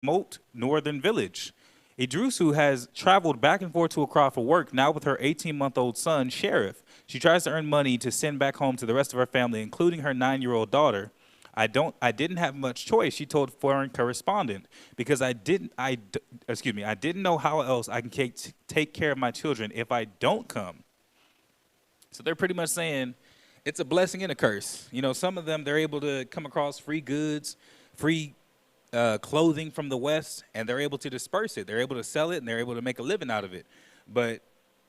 remote northern village. Idris, who has traveled back and forth to Accra for work, now with her 18-month-old son, Sheriff. She tries to earn money to send back home to the rest of her family, including her 9-year-old daughter. I didn't have much choice, she told foreign correspondent, because I didn't know how else I can take care of my children if I don't come. So they're pretty much saying it's a blessing and a curse. You know, some of them, they're able to come across free goods, free clothing from the West, and they're able to disperse it. They're able to sell it, and they're able to make a living out of it. But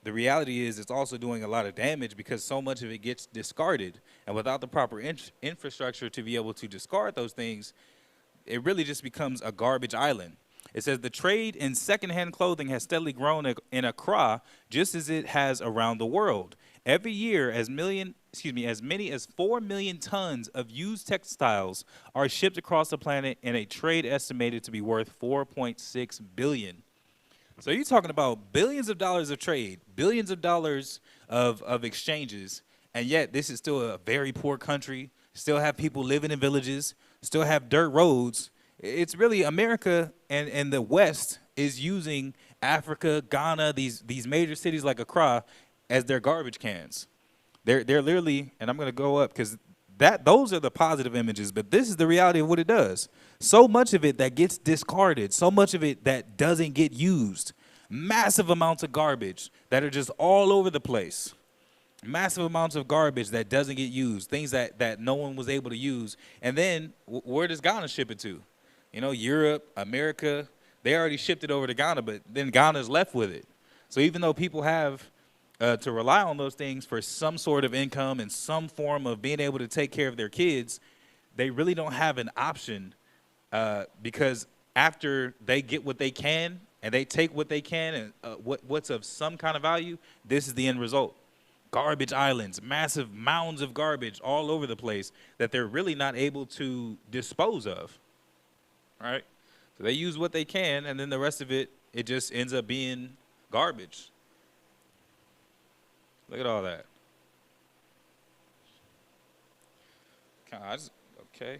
the reality is it's also doing a lot of damage because so much of it gets discarded. And without the proper infrastructure to be able to discard those things, it really just becomes a garbage island. It says the trade in secondhand clothing has steadily grown in Accra, just as it has around the world. Every year, as many as 4 million tons of used textiles are shipped across the planet in a trade estimated to be worth $4.6 billion. So you're talking about billions of dollars of trade, billions of dollars of exchanges, and yet this is still a very poor country, still have people living in villages, still have dirt roads. It's really America and the West is using Africa, Ghana, these major cities like Accra as their garbage cans. They're literally, and I'm going to go up because those are the positive images, but this is the reality of what it does. So much of it that gets discarded, so much of it that doesn't get used. Massive amounts of garbage that are just all over the place. Massive amounts of garbage that doesn't get used, things that no one was able to use. And then where does Ghana ship it to? You know, Europe, America, they already shipped it over to Ghana, but then Ghana's left with it. So even though people have to rely on those things for some sort of income and some form of being able to take care of their kids, they really don't have an option because after they get what they can and they take what they can and what's of some kind of value, this is the end result. Garbage islands, massive mounds of garbage all over the place that they're really not able to dispose of, right? So they use what they can, and then the rest of it, it just ends up being garbage. Look at all that. Okay.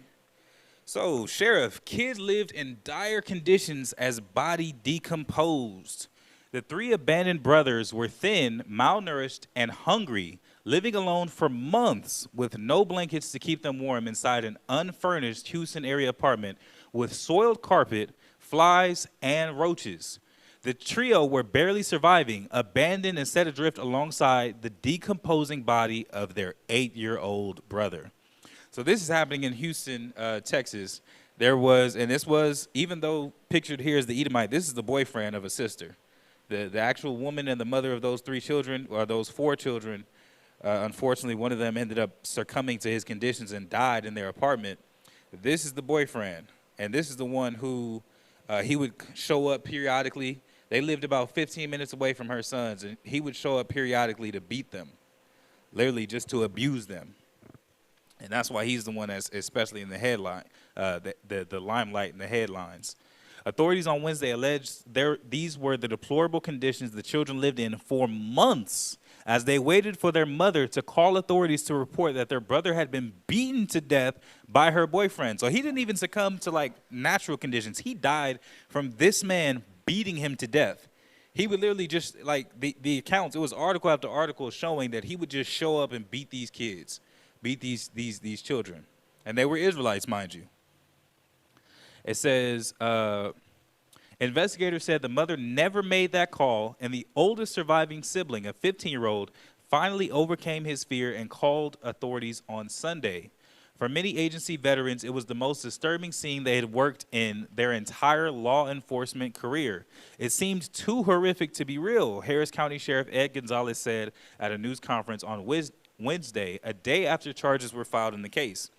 So, Sheriff, kid lived in dire conditions as body decomposed. The 3 abandoned brothers were thin, malnourished, and hungry, living alone for months with no blankets to keep them warm inside an unfurnished Houston area apartment with soiled carpet, flies, and roaches. The trio were barely surviving, abandoned and set adrift alongside the decomposing body of their 8-year-old brother. So this is happening in Houston, Texas. This was, even though pictured here as the Edomite, this is the boyfriend of a sister. The actual woman and the mother of those 3 children, or those 4 children, unfortunately, one of them ended up succumbing to his conditions and died in their apartment. This is the boyfriend, and this is the one who he would show up periodically. They lived about 15 minutes away from her sons, and he would show up periodically to beat them, literally just to abuse them. And that's why he's the one that's especially in the headline, the limelight in the headlines. Authorities on Wednesday alleged these were the deplorable conditions the children lived in for months as they waited for their mother to call authorities to report that their brother had been beaten to death by her boyfriend. So he didn't even succumb to, like, natural conditions. He died from this man beating him to death. He would literally just, like, the accounts, it was article after article showing that he would just show up and beat these kids, beat these children. And they were Israelites, mind you. It says, investigators said the mother never made that call, and the oldest surviving sibling, a 15-year-old, finally overcame his fear and called authorities on Sunday. For many agency veterans, it was the most disturbing scene they had worked in their entire law enforcement career. It seemed too horrific to be real, Harris County Sheriff Ed Gonzalez said at a news conference on Wednesday, a day after charges were filed in the case.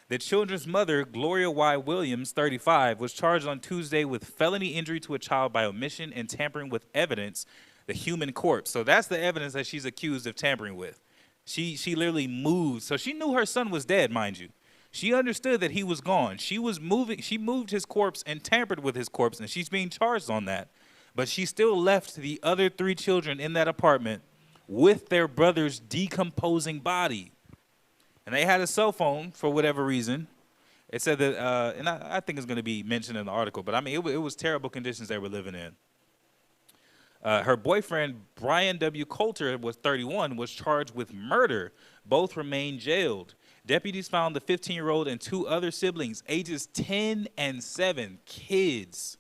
The children's mother, Gloria Y. Williams, 35, was charged on Tuesday with felony injury to a child by omission and tampering with evidence, the human corpse. So that's the evidence that she's accused of tampering with. She literally moved. So she knew her son was dead, mind you. She understood that he was gone. She moved his corpse and tampered with his corpse, and she's being charged on that. But she still left the other 3 children in that apartment with their brother's decomposing body. And they had a cell phone for whatever reason. It said that, and I think it's going to be mentioned in the article, but I mean, it was terrible conditions they were living in. Her boyfriend, Brian W. Coulter, was 31, was charged with murder. Both remain jailed. Deputies found the 15-year-old and two other siblings, ages 10 and 7, kids,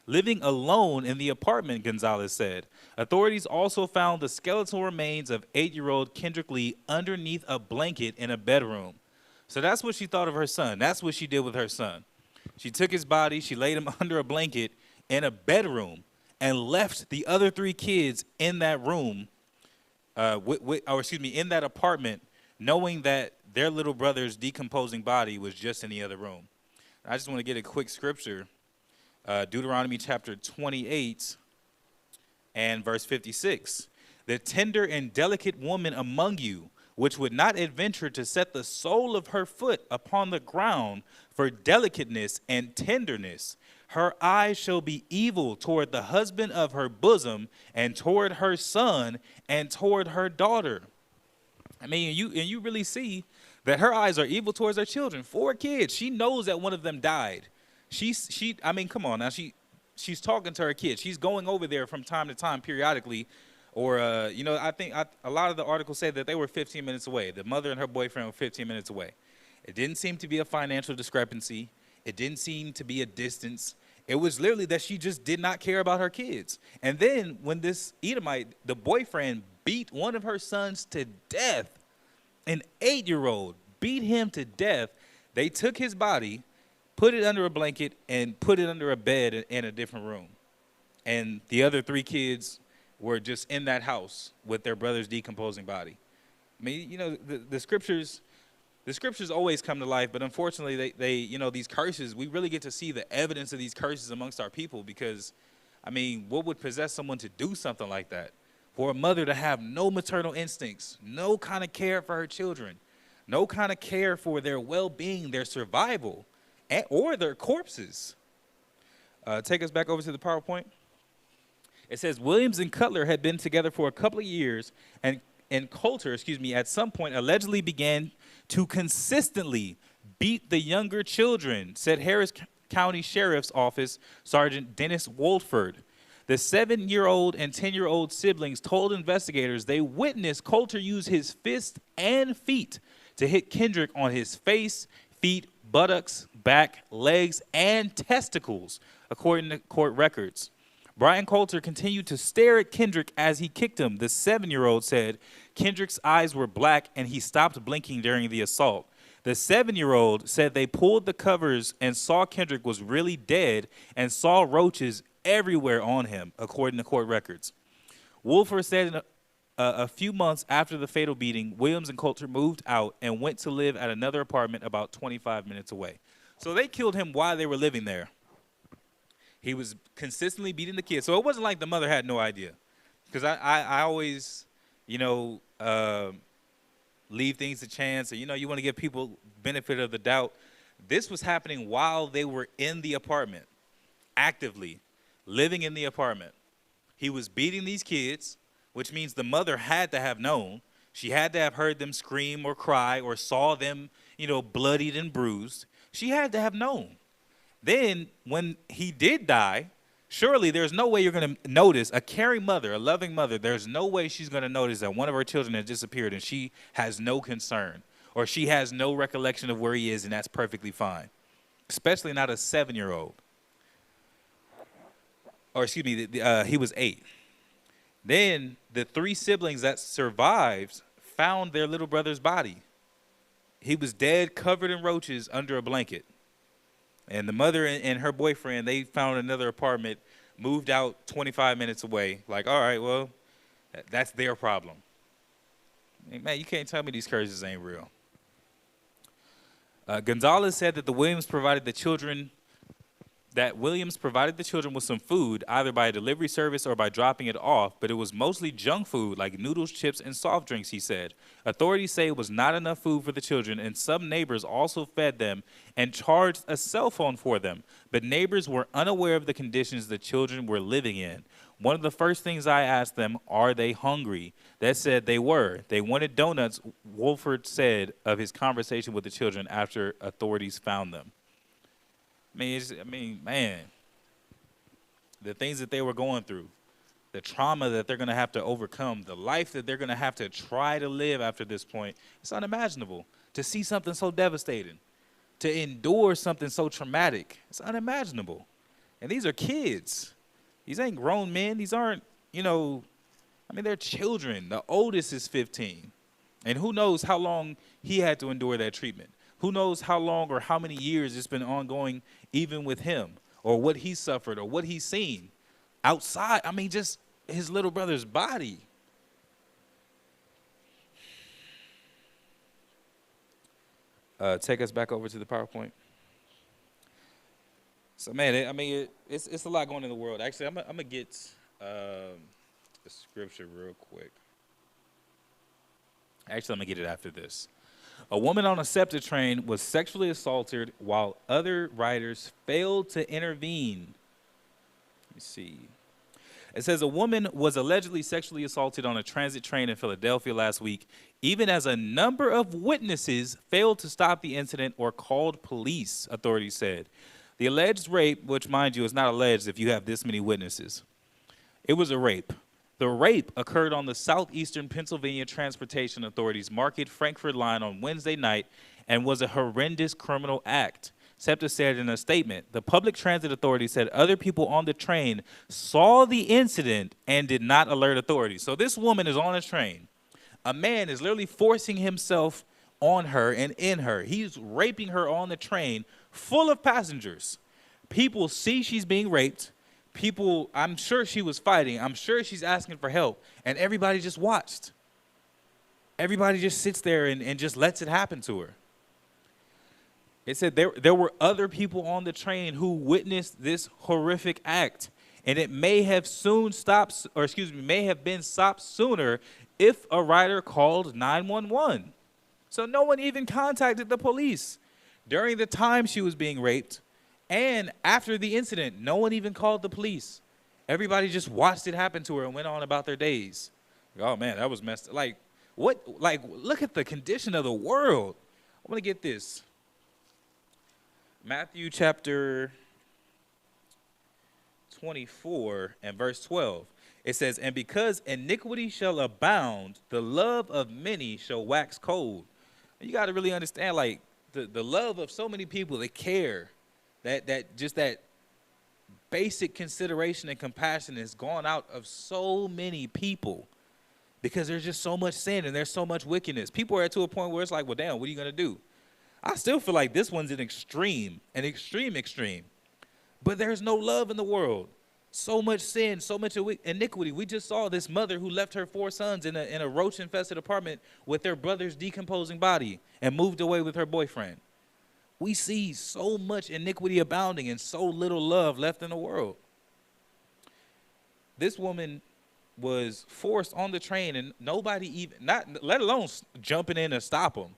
living alone in the apartment, Gonzalez said. Authorities also found the skeletal remains of 8-year-old Kendrick Lee underneath a blanket in a bedroom. So that's what she thought of her son. That's what she did with her son. She took his body, she laid him under a blanket in a bedroom, and left the other 3 kids in that room, in that apartment, knowing that their little brother's decomposing body was just in the other room. I just want to get a quick scripture. Deuteronomy Chapter 28 and verse 56. The tender and delicate woman among you, which would not adventure to set the sole of her foot upon the ground for delicateness and tenderness, her eyes shall be evil toward the husband of her bosom, and toward her son, and toward her daughter. I mean, you really see that her eyes are evil towards her children. 4 kids. She knows that one of them died. I mean, come on now. She's talking to her kids. She's going over there from time to time, periodically. Or, I think a lot of the articles say that they were 15 minutes away. The mother and her boyfriend were 15 minutes away. It didn't seem to be a financial discrepancy. It didn't seem to be a distance. It was literally that she just did not care about her kids. And then when this Edomite, the boyfriend, beat one of her sons to death, an 8-year-old, beat him to death, they took his body, put it under a blanket, and put it under a bed in a different room. And the other 3 kids were just in that house with their brother's decomposing body. I mean, the scriptures always come to life, but unfortunately, they these curses, we really get to see the evidence of these curses amongst our people because, I mean, what would possess someone to do something like that? For a mother to have no maternal instincts, no kind of care for her children, no kind of care for their well-being, their survival, or their corpses. Take us back over to the PowerPoint. It says Williams and Cutler had been together for a couple of years, and Coulter, at some point allegedly began to consistently beat the younger children, said Harris County Sheriff's Office Sergeant Dennis Wolford. The 7-year-old and 10-year-old siblings told investigators they witnessed Coulter use his fists and feet to hit Kendrick on his face, feet, buttocks, back, legs, and testicles, according to court records. Brian Coulter continued to stare at Kendrick as he kicked him. The 7-year-old said Kendrick's eyes were black and he stopped blinking during the assault. The 7-year-old said they pulled the covers and saw Kendrick was really dead and saw roaches everywhere on him, according to court records. Wolford said a few months after the fatal beating, Williams and Coulter moved out and went to live at another apartment about 25 minutes away. So they killed him while they were living there. He was consistently beating the kids. So it wasn't like the mother had no idea. Because I always, leave things to chance. Or, you want to give people benefit of the doubt. This was happening while they were in the apartment, actively living in the apartment. He was beating these kids, which means the mother had to have known. She had to have heard them scream or cry or saw them, bloodied and bruised. She had to have known. Then, when he did die, surely there's no way you're going to notice, a caring mother, a loving mother, there's no way she's going to notice that one of her children has disappeared and she has no concern or she has no recollection of where he is, and that's perfectly fine, especially not a 7-year-old. Or he was 8. Then the 3 siblings that survived found their little brother's body. He was dead, covered in roaches under a blanket. And the mother and her boyfriend, they found another apartment, moved out 25 minutes away. Like, all right, well, that's their problem. Man, you can't tell me these curses ain't real. Gonzalez said that the Williams provided the children that Williams provided the children with some food, either by a delivery service or by dropping it off, but it was mostly junk food like noodles, chips, and soft drinks, he said. Authorities say it was not enough food for the children, and some neighbors also fed them and charged a cell phone for them, but neighbors were unaware of the conditions the children were living in. One of the first things I asked them, are they hungry? They said they were. They wanted donuts, Wolford said of his conversation with the children after authorities found them. Man, the things that they were going through, the trauma that they're going to have to overcome, the life that they're going to have to try to live after this point, it's unimaginable. To see something so devastating, to endure something so traumatic, it's unimaginable. And these are kids. These ain't grown men. These aren't, they're children. The oldest is 15. And who knows how long he had to endure that treatment. Who knows how long or how many years it's been ongoing even with him, or what he suffered, or what he's seen outside. Just his little brother's body. Take us back over to the PowerPoint. So, man, it's a lot going on in the world. Actually, I'm going to get the scripture real quick. Actually, I'm going to get it after this. A woman on a SEPTA train was sexually assaulted while other riders failed to intervene. Let me see. It says a woman was allegedly sexually assaulted on a transit train in Philadelphia last week, even as a number of witnesses failed to stop the incident or called police, authorities said. The alleged rape, which, mind you, is not alleged if you have this many witnesses. It was a rape. The rape occurred on the Southeastern Pennsylvania Transportation Authority's Market-Frankford line on Wednesday night and was a horrendous criminal act. SEPTA said in a statement, the Public Transit Authority said other people on the train saw the incident and did not alert authorities. So this woman is on a train. A man is literally forcing himself on her and in her. He's raping her on the train full of passengers. People see she's being raped. People, I'm sure she was fighting. I'm sure she's asking for help. And everybody just watched. Everybody just sits there and just lets it happen to her. It said there were other people on the train who witnessed this horrific act. And it may have been stopped sooner if a rider called 911. So no one even contacted the police. During the time she was being raped, and after the incident, no one even called the police. Everybody just watched it happen to her and went on about their days. Oh, man, that was messed up. Look at the condition of the world. I want to get this. Matthew chapter 24 and verse 12. It says, and because iniquity shall abound, the love of many shall wax cold. You got to really understand, the love of so many people that care. That basic consideration and compassion has gone out of so many people because there's just so much sin and there's so much wickedness. People are to a point where it's like, well, damn, what are you going to do? I still feel like this one's an extreme. But there's no love in the world. So much sin, so much iniquity. We just saw this mother who left her 4 sons in a roach-infested apartment with their brother's decomposing body and moved away with her boyfriend. We see so much iniquity abounding and so little love left in the world. This woman was forced on the train and nobody even, let alone jumping in to stop them.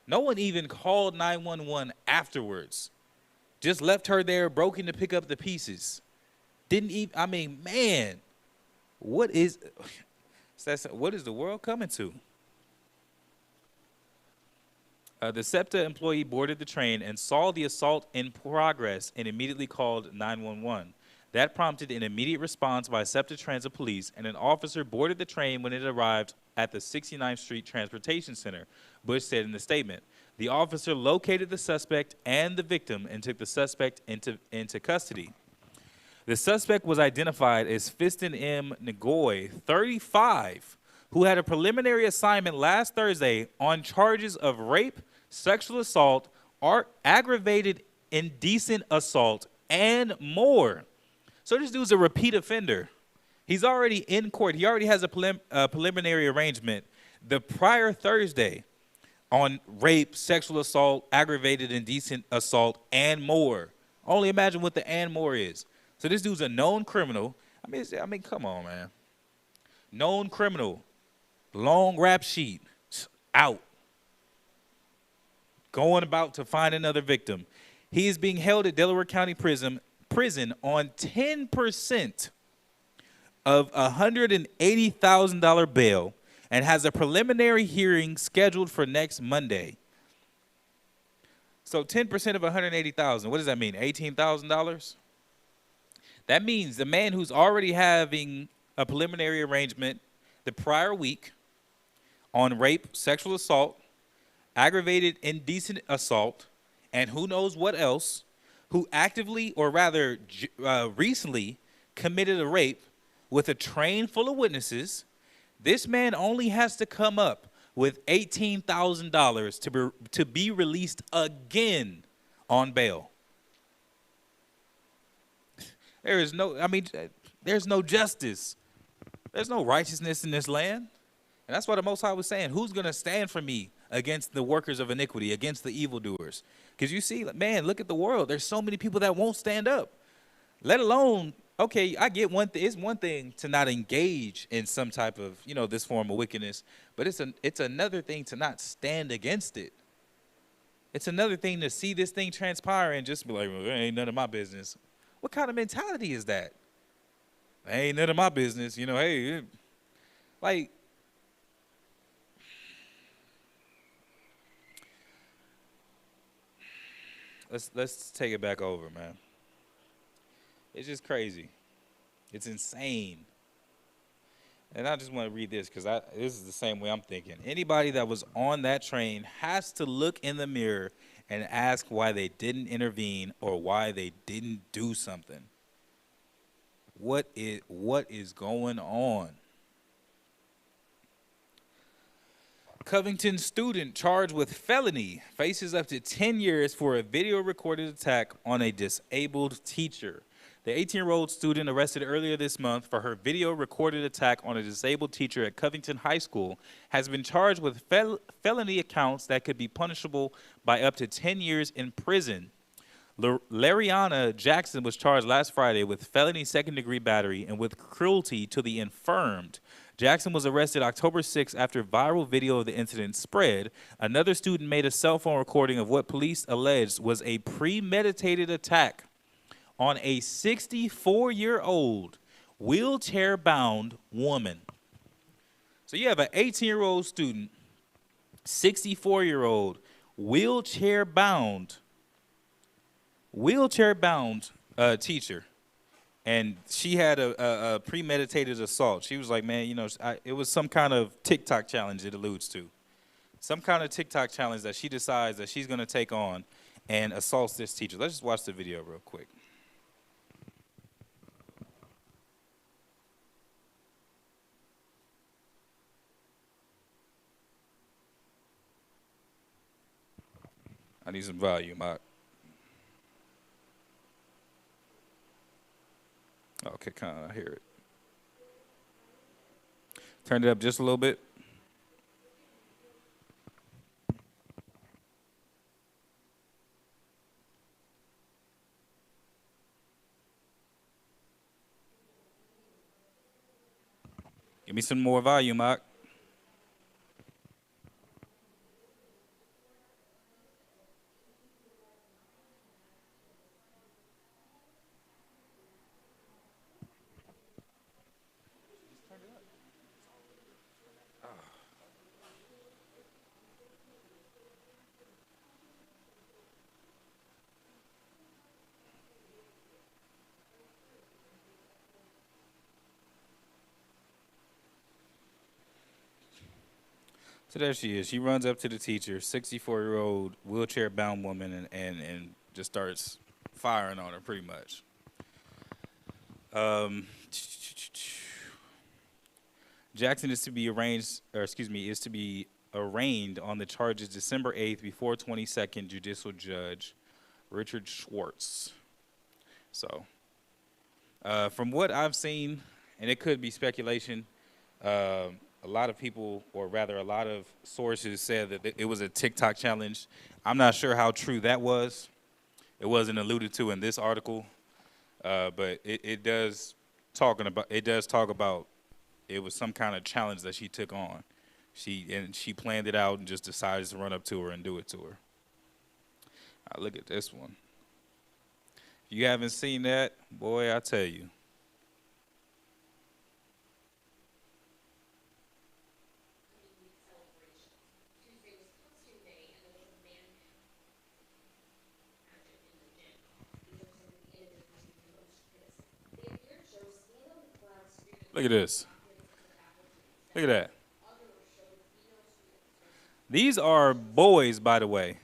No one even called 911 afterwards. Just left her there broken to pick up the pieces. Didn't even, man, what is the world coming to? The SEPTA employee boarded the train and saw the assault in progress and immediately called 911. That prompted an immediate response by SEPTA Transit Police, and an officer boarded the train when it arrived at the 69th Street Transportation Center, Bush said in the statement. The officer located the suspect and the victim and took the suspect into custody. The suspect was identified as Fiston M. Ngoy, 35, who had a preliminary assignment last Thursday on charges of rape, sexual assault, aggravated indecent assault, and more. So this dude's a repeat offender. He's already in court. He already has a preliminary arrangement the prior Thursday on rape, sexual assault, aggravated indecent assault, and more. Only imagine what the and more is. So this dude's a known criminal. I mean, come on, man. Known criminal, long rap sheet, out. Going about to find another victim. He is being held at Delaware County Prison on 10% of $180,000 bail and has a preliminary hearing scheduled for next Monday. So 10% of $180,000, what does that mean? $18,000? That means the man who's already having a preliminary arrangement the prior week on rape, sexual assault, aggravated indecent assault, and who knows what else, who actively, or rather recently, committed a rape with a train full of witnesses, this man only has to come up with $18,000 to be released again on bail. There's no justice. There's no righteousness in this land. And that's why the Most High was saying, who's going to stand for me against the workers of iniquity, against the evildoers? Because you see, man, look at the world. There's so many people that won't stand up, let alone, okay, I get one thing. It's one thing to not engage in some type of, this form of wickedness, but it's another thing to not stand against it. It's another thing to see this thing transpire and just be like, well, it ain't none of my business. What kind of mentality is that? It ain't none of my business, hey, like, let's take it back over, man. It's just crazy. It's insane. And I just want to read this because this is the same way I'm thinking. Anybody that was on that train has to look in the mirror and ask why they didn't intervene or why they didn't do something. What is going on? Covington student charged with felony faces up to 10 years for a video recorded attack on a disabled teacher. The 18-year-old student arrested earlier this month for her video recorded attack on a disabled teacher at Covington High School has been charged with felony accounts that could be punishable by up to 10 years in prison. Lariana Jackson was charged last Friday with felony second-degree battery and with cruelty to the infirmed. Jackson was arrested October 6 after viral video of the incident spread. Another student made a cell phone recording of what police alleged was a premeditated attack on a 64-year-old wheelchair-bound woman. So you have an 18-year-old student, 64-year-old wheelchair-bound teacher. And she had a premeditated assault. She was like, man, it was some kind of TikTok challenge it alludes to. Some kind of TikTok challenge that she decides that she's going to take on and assaults this teacher. Let's just watch the video real quick. I need some volume. Okay, kind of, I hear it. Turn it up just a little bit. Give me some more volume, Mark. So there she is. She runs up to the teacher, 64-year-old wheelchair-bound woman, and just starts firing on her pretty much. Jackson is to be arraigned on the charges December 8th before 22nd Judicial Judge Richard Schwartz. So, from what I've seen, and it could be speculation, a lot of people, or rather a lot of sources said that it was a TikTok challenge. I'm not sure how true that was. It wasn't alluded to in this article, but it does talk about it was some kind of challenge that she took on. She planned it out and just decided to run up to her and do it to her. Look at this one. If you haven't seen that, boy, I tell you. Look at this. Look at that. These are boys, by the way.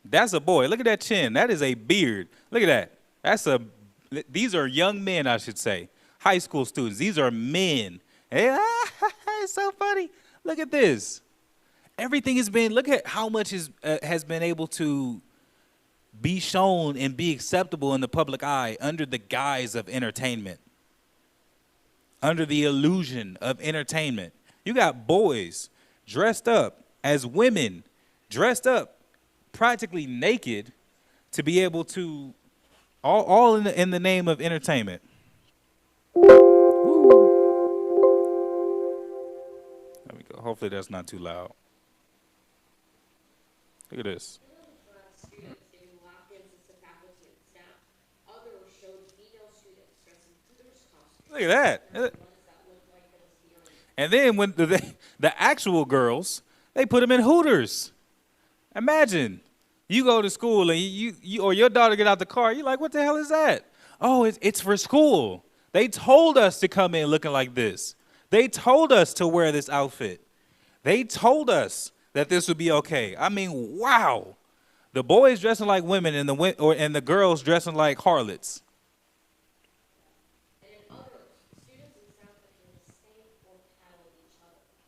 That's a boy. Look at that chin. That is a beard. Look at that. These are young men, I should say. High school students. These are men. Hey, it's so funny. Look at this. Everything has been, look at how much has been able to be shown and be acceptable in the public eye under the guise of entertainment. Under the illusion of entertainment. You got boys dressed up as women, dressed up practically naked to be able to, all in the name of entertainment. There we go. Hopefully that's not too loud. Look at this. Look at that. And then when the actual girls, they put them in Hooters. Imagine, you go to school and you or your daughter get out the car, you're like, what the hell is that? Oh, it's for school. They told us to come in looking like this. They told us to wear this outfit. They told us that this would be okay. I mean, wow. The boys dressing like women and the girls dressing like harlots.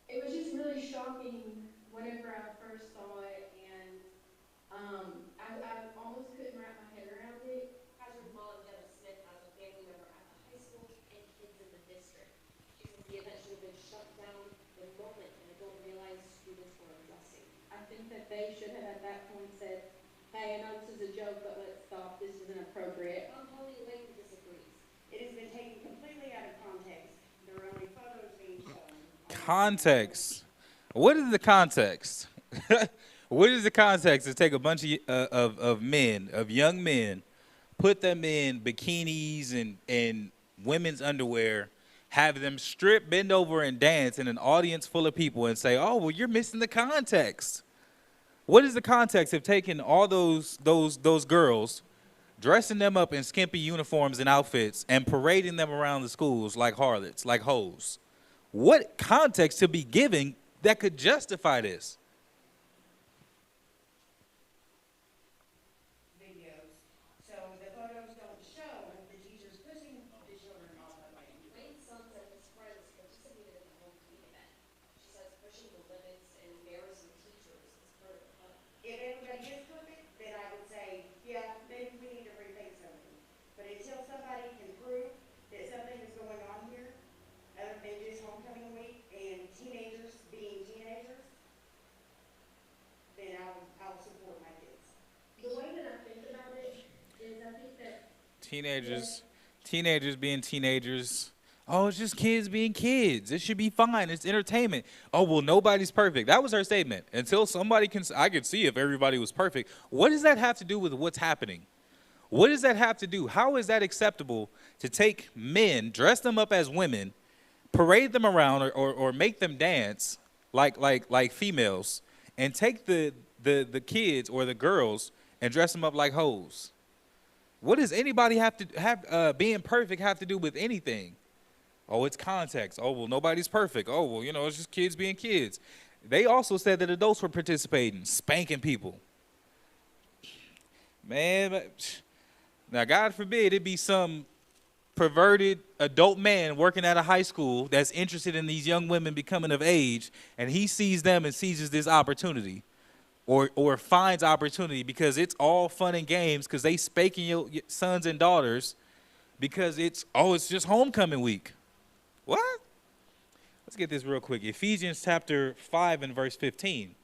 It was just really shocking whenever I first saw it, and I almost couldn't wrap my head around it. Hazard mom, Jenna Smith, has a family member at the high school and kids in the district. She says the event should have been shut down the moment and adult realized students were undressing. I think that they should have at that point said, hey, I know this is a joke, but let's stop. This isn't appropriate. Holly Lane disagrees. It has been taken completely out of context. There are only photos being shown. Context. What is the context? What is the context to take a bunch of men, of young men, put them in bikinis and women's underwear, have them strip, bend over, and dance in an audience full of people and say, oh, well, you're missing the context. What is the context of taking all those girls, dressing them up in skimpy uniforms and outfits, and parading them around the schools like harlots, like hoes? What context to be given that could justify this? Videos. So the photos don't show the teachers pushing the children off the land. Lane's son said his friends participated in the home clean event. She says pushing the limits and embarrassing teachers is part of the fun. If everybody is perfect, then I would say, yeah, maybe we need to rethink something. But until somebody can prove that something is going on here, other than just homecoming week and teenagers being teenagers, then I'll support my kids. The way that I think about it is I think that Teenagers being teenagers. Oh, it's just kids being kids. It should be fine. It's entertainment. Oh, well, nobody's perfect. That was her statement. Until somebody I could see if everybody was perfect. What does that have to do with what's happening? What does that have to do? How is that acceptable to take men, dress them up as women, parade them around or make them dance like females, and take the kids or the girls and dress them up like hoes? What does anybody being perfect have to do with anything? Oh, it's context. Oh, well, nobody's perfect. Oh, well, it's just kids being kids. They also said that adults were participating, spanking people. Man, now God forbid it be some perverted adult man working at a high school that's interested in these young women becoming of age, and he sees them and seizes this opportunity, or finds opportunity, because it's all fun and games because they spanking your sons and daughters because it's just homecoming week. What? Let's get this real quick. Ephesians chapter 5 and verse 15.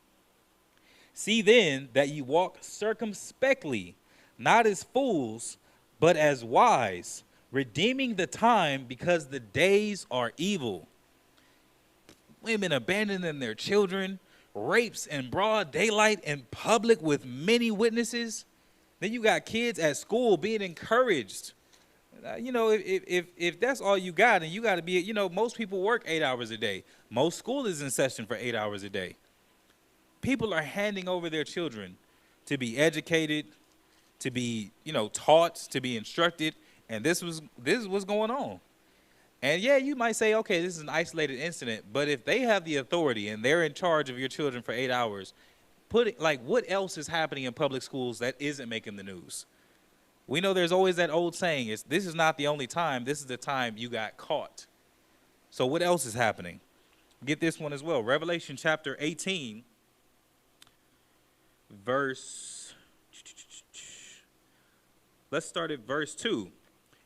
See then that you walk circumspectly, not as fools, but as wise, redeeming the time because the days are evil. Women abandoning their children, rapes in broad daylight in public with many witnesses. Then you got kids at school being encouraged. If that's all you got, and you got to be, most people work 8 hours a day. Most school is in session for 8 hours a day. People are handing over their children to be educated, to be, taught, to be instructed, and this is what's going on. And yeah, you might say, okay, this is an isolated incident, but if they have the authority and they're in charge of your children for 8 hours, what else is happening in public schools that isn't making the news? We know there's always that old saying, this is not the only time, this is the time you got caught. So what else is happening? Get this one as well. Revelation chapter 18, let's start at verse 2.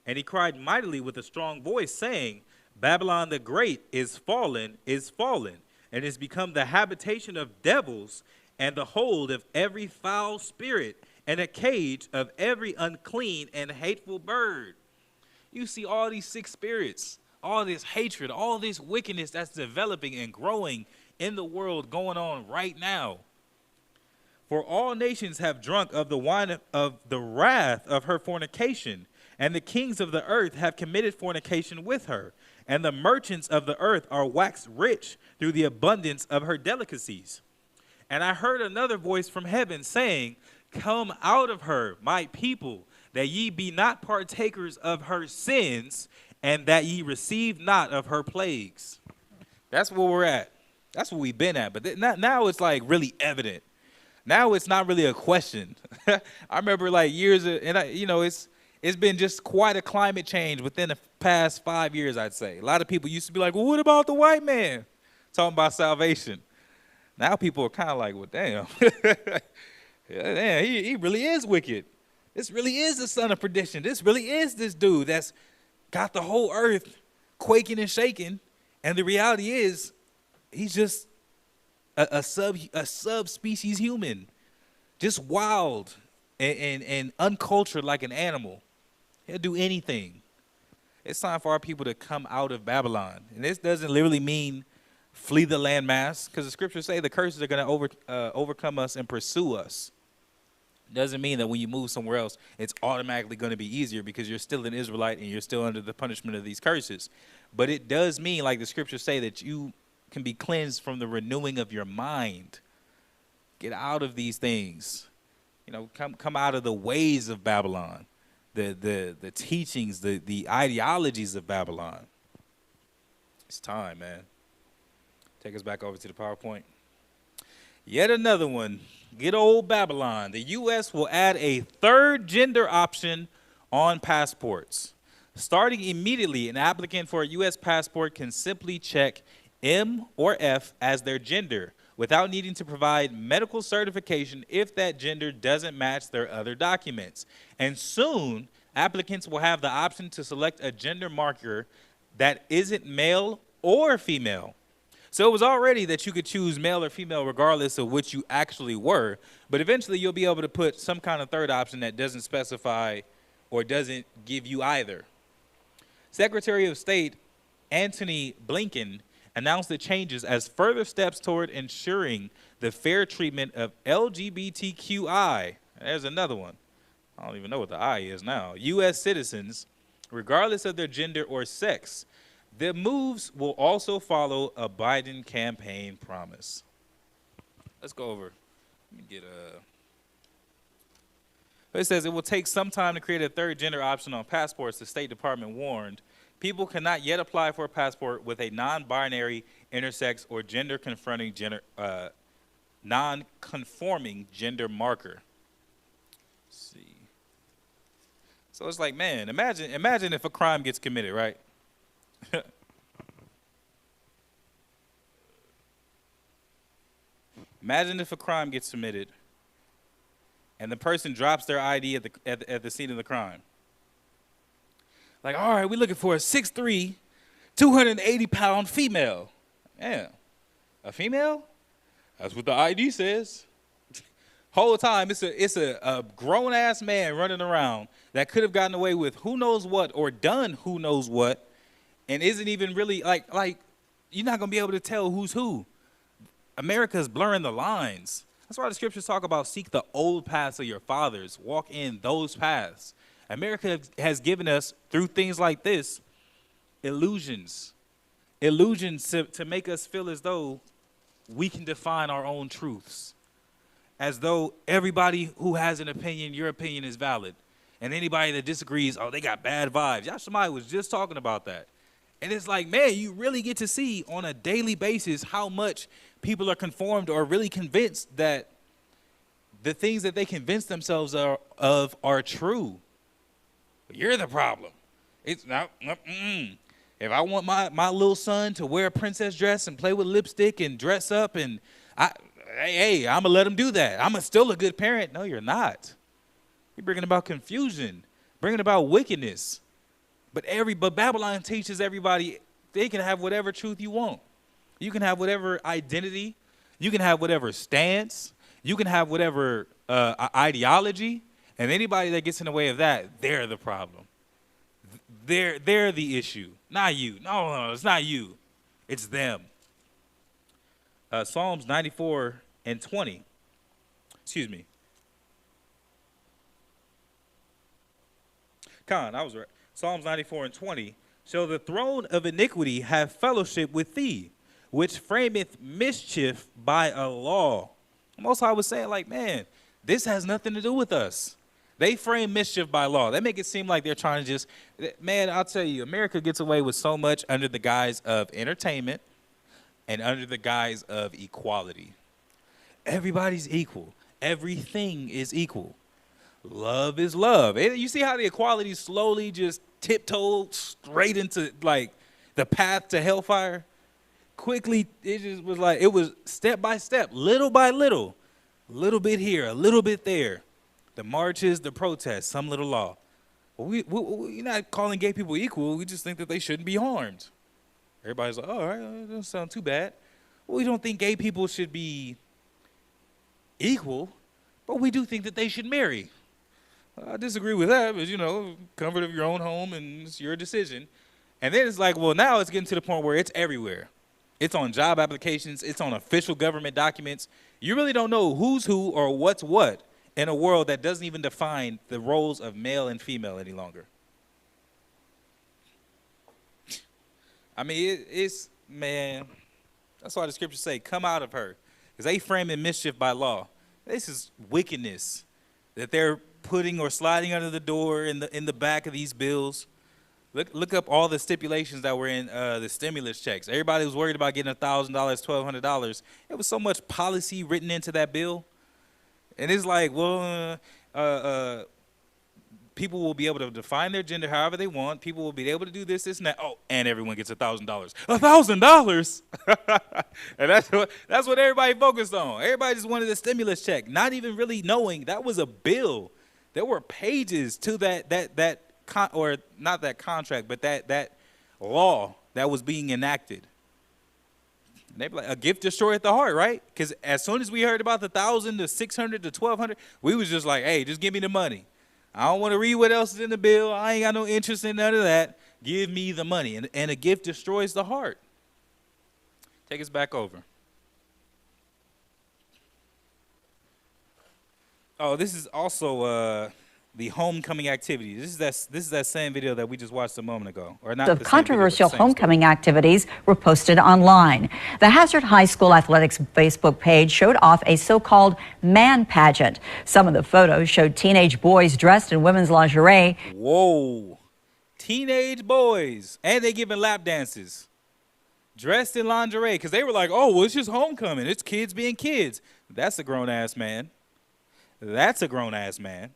And he cried mightily with a strong voice, saying, Babylon the Great is fallen, and is become the habitation of devils, and the hold of every foul spirit, and a cage of every unclean and hateful bird. You see all these sick spirits, all this hatred, all this wickedness that's developing and growing in the world going on right now. For all nations have drunk of the wine of the wrath of her fornication, and the kings of the earth have committed fornication with her, and the merchants of the earth are waxed rich through the abundance of her delicacies. And I heard another voice from heaven saying, Come out of her, my people, that ye be not partakers of her sins, and that ye receive not of her plagues. That's where we're at. That's where we've been at. But now it's like really evident. Now it's not really a question. I remember like years, it's been just quite a climate change within the past 5 years, I'd say. A lot of people used to be like, well, what about the white man? Talking about salvation. Now people are kind of like, well, damn. Yeah, damn, he really is wicked. This really is the son of perdition. This really is this dude that's got the whole earth quaking and shaking. And the reality is he's just a subspecies human, just wild and uncultured like an animal. He'll do anything. It's time for our people to come out of Babylon. And this doesn't literally mean flee the landmass, because the scriptures say the curses are going to overcome us and pursue us. Doesn't mean that when you move somewhere else, it's automatically going to be easier because you're still an Israelite and you're still under the punishment of these curses. But it does mean, like the scriptures say, that you can be cleansed from the renewing of your mind. Get out of these things. Come out of the ways of Babylon, the teachings, the ideologies of Babylon. It's time, man. Take us back over to the PowerPoint. Yet another one. Good old Babylon. The U.S. will add a third gender option on passports. Starting immediately, an applicant for a U.S. passport can simply check M or F as their gender without needing to provide medical certification if that gender doesn't match their other documents. And soon, applicants will have the option to select a gender marker that isn't male or female. So it was already that you could choose male or female regardless of which you actually were, but eventually you'll be able to put some kind of third option that doesn't specify or doesn't give you either. Secretary of State Antony Blinken announced the changes as further steps toward ensuring the fair treatment of LGBTQI. There's another one. I don't even know what the I is now. U.S. citizens, regardless of their gender or sex. The moves will also follow a Biden campaign promise. Let's go over. Let me get It says it will take some time to create a third gender option on passports. The State Department warned people cannot yet apply for a passport with a non-binary, intersex, or non-conforming gender marker. Let's see. So it's like, man, imagine if a crime gets committed, right? Imagine if a crime gets committed and the person drops their ID at the scene of the crime. Like, all right, we're looking for a 6'3", 280-pound female. Yeah, a female? That's what the ID says. Whole time, it's a grown ass man running around that could have gotten away with who knows what or done who knows what, and isn't even really like you're not gonna be able to tell who's who. America's blurring the lines. That's why the scriptures talk about seek the old paths of your fathers, walk in those paths. America has given us, through things like this, illusions to make us feel as though we can define our own truths, as though everybody who has an opinion, your opinion is valid, and anybody that disagrees, oh, they got bad vibes. Somebody was just talking about that. And it's like, man, you really get to see on a daily basis how much people are conformed or really convinced that the things that they convince themselves of are true. But you're the problem. It's not. If I want my little son to wear a princess dress and play with lipstick and dress up, and hey, I'm going to let him do that. I'm still a good parent. No, you're not. You're bringing about confusion, bringing about wickedness. But Babylon teaches everybody they can have whatever truth you want. You can have whatever identity. You can have whatever stance. You can have whatever ideology. And anybody that gets in the way of that, they're the problem. They're the issue, not you. No, it's not you. It's them. Psalms 94 and 20. Excuse me. I was right. Psalms 94 and 20. Shall the throne of iniquity have fellowship with thee, which frameth mischief by a law? Most High was saying, like, man, this has nothing to do with us. They frame mischief by law. They make it seem like they're trying to just, man, I'll tell you, America gets away with so much under the guise of entertainment and under the guise of equality. Everybody's equal. Everything is equal. Love is love. And you see how the equality slowly just tiptoed straight into, like, the path to hellfire? Quickly, it just was like, it was step by step, little by little, a little bit here, a little bit there. The marches, the protests, some little law. Well, we're not calling gay people equal. We just think that they shouldn't be harmed. Everybody's like, oh, all right, that doesn't sound too bad. Well, we don't think gay people should be equal, but we do think that they should marry. I disagree with that, but, you know, comfort of your own home, and it's your decision. And then it's like, well, now it's getting to the point where it's everywhere. It's on job applications. It's on official government documents. You really don't know who's who or what's what in a world that doesn't even define the roles of male and female any longer. I mean, it's, man, that's why the scriptures say, come out of her. Because they framing mischief by law. This is wickedness that they're putting or sliding under the door in the back of these bills. Look up all the stipulations that were in the stimulus checks. Everybody was worried about getting $1,000, $1,200. It was so much policy written into that bill. And it's like, well, people will be able to define their gender however they want. People will be able to do this, this, and that. Oh, and everyone gets $1,000. $1,000? And that's what everybody focused on. Everybody just wanted a stimulus check, not even really knowing that was a bill. There were pages to that or not that contract, but that law that was being enacted. And they be like, a gift destroyeth the heart, right? Because as soon as we heard about the 1,000 to 600 to 1,200, we was just like, hey, just give me the money. I don't want to read what else is in the bill. I ain't got no interest in none of that. Give me the money. And a gift destroys the heart. Take us back over. Oh, this is also the homecoming activity. This is that same video that we just watched a moment ago. Or not of the same controversial video, but the same homecoming activities were posted online. The Hazard High School Athletics Facebook page showed off a so-called man pageant. Some of the photos showed teenage boys dressed in women's lingerie. Whoa. Teenage boys. And they giving lap dances. Dressed in lingerie. Because they were like, oh, well, it's just homecoming. It's kids being kids. That's a grown-ass man. That's a grown-ass man.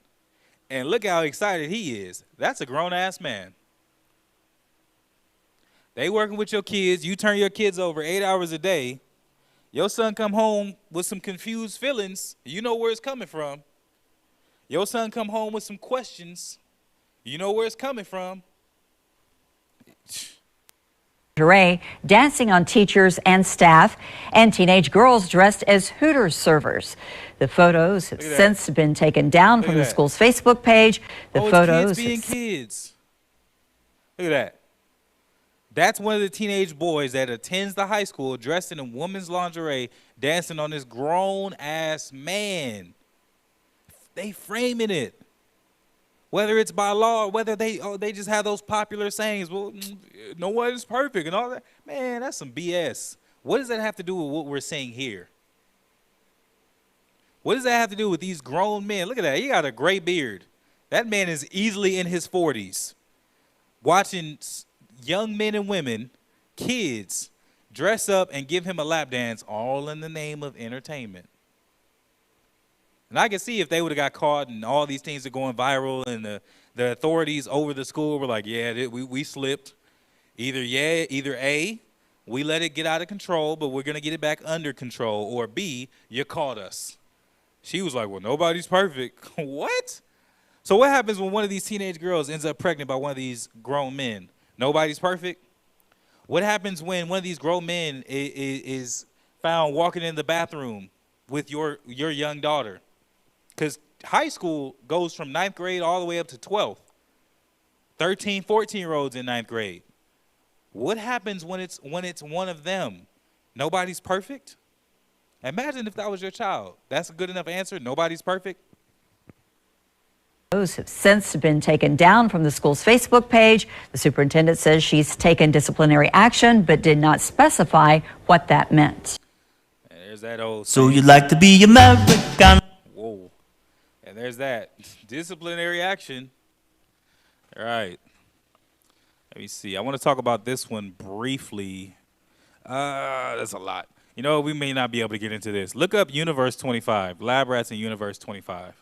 And look how excited he is. That's a grown-ass man. They working with your kids. You turn your kids over 8 hours a day. Your son come home with some confused feelings. You know where it's coming from. Your son come home with some questions. You know where it's coming from. lingerie, dancing on teachers and staff, and teenage girls dressed as Hooters servers. The photos have since been taken down from the school's Facebook page. The photos kids being kids. Look at that. That's one of the teenage boys that attends the high school dressed in a woman's lingerie, dancing on this grown-ass man. They framing it. Whether it's by law or whether they just have those popular sayings, well, no one is perfect and all that. Man, that's some BS. What does that have to do with what we're saying here? What does that have to do with these grown men? Look at that. He got a gray beard. That man is easily in his 40s. Watching young men and women, kids, dress up and give him a lap dance, all in the name of entertainment. And I can see if they would have got caught and all these things are going viral and the authorities over the school were like, yeah, we slipped. Either A, we let it get out of control, but we're going to get it back under control, or B, you caught us. She was like, well, nobody's perfect. What? So what happens when one of these teenage girls ends up pregnant by one of these grown men? Nobody's perfect? What happens when one of these grown men is found walking in the bathroom with your young daughter? Because high school goes from 9th grade all the way up to 12th. 13, 14-year-olds in 9th grade. What happens when it's one of them? Nobody's perfect? Imagine if that was your child. That's a good enough answer? Nobody's perfect? Those have since been taken down from the school's Facebook page. The superintendent says she's taken disciplinary action, but did not specify what that meant. And there's that old So you like to be American? Whoa. And there's that. Disciplinary action. All right. Let me see. I want to talk about this one briefly. That's a lot. You know, we may not be able to get into this. Look up Universe 25. Lab rats in Universe 25.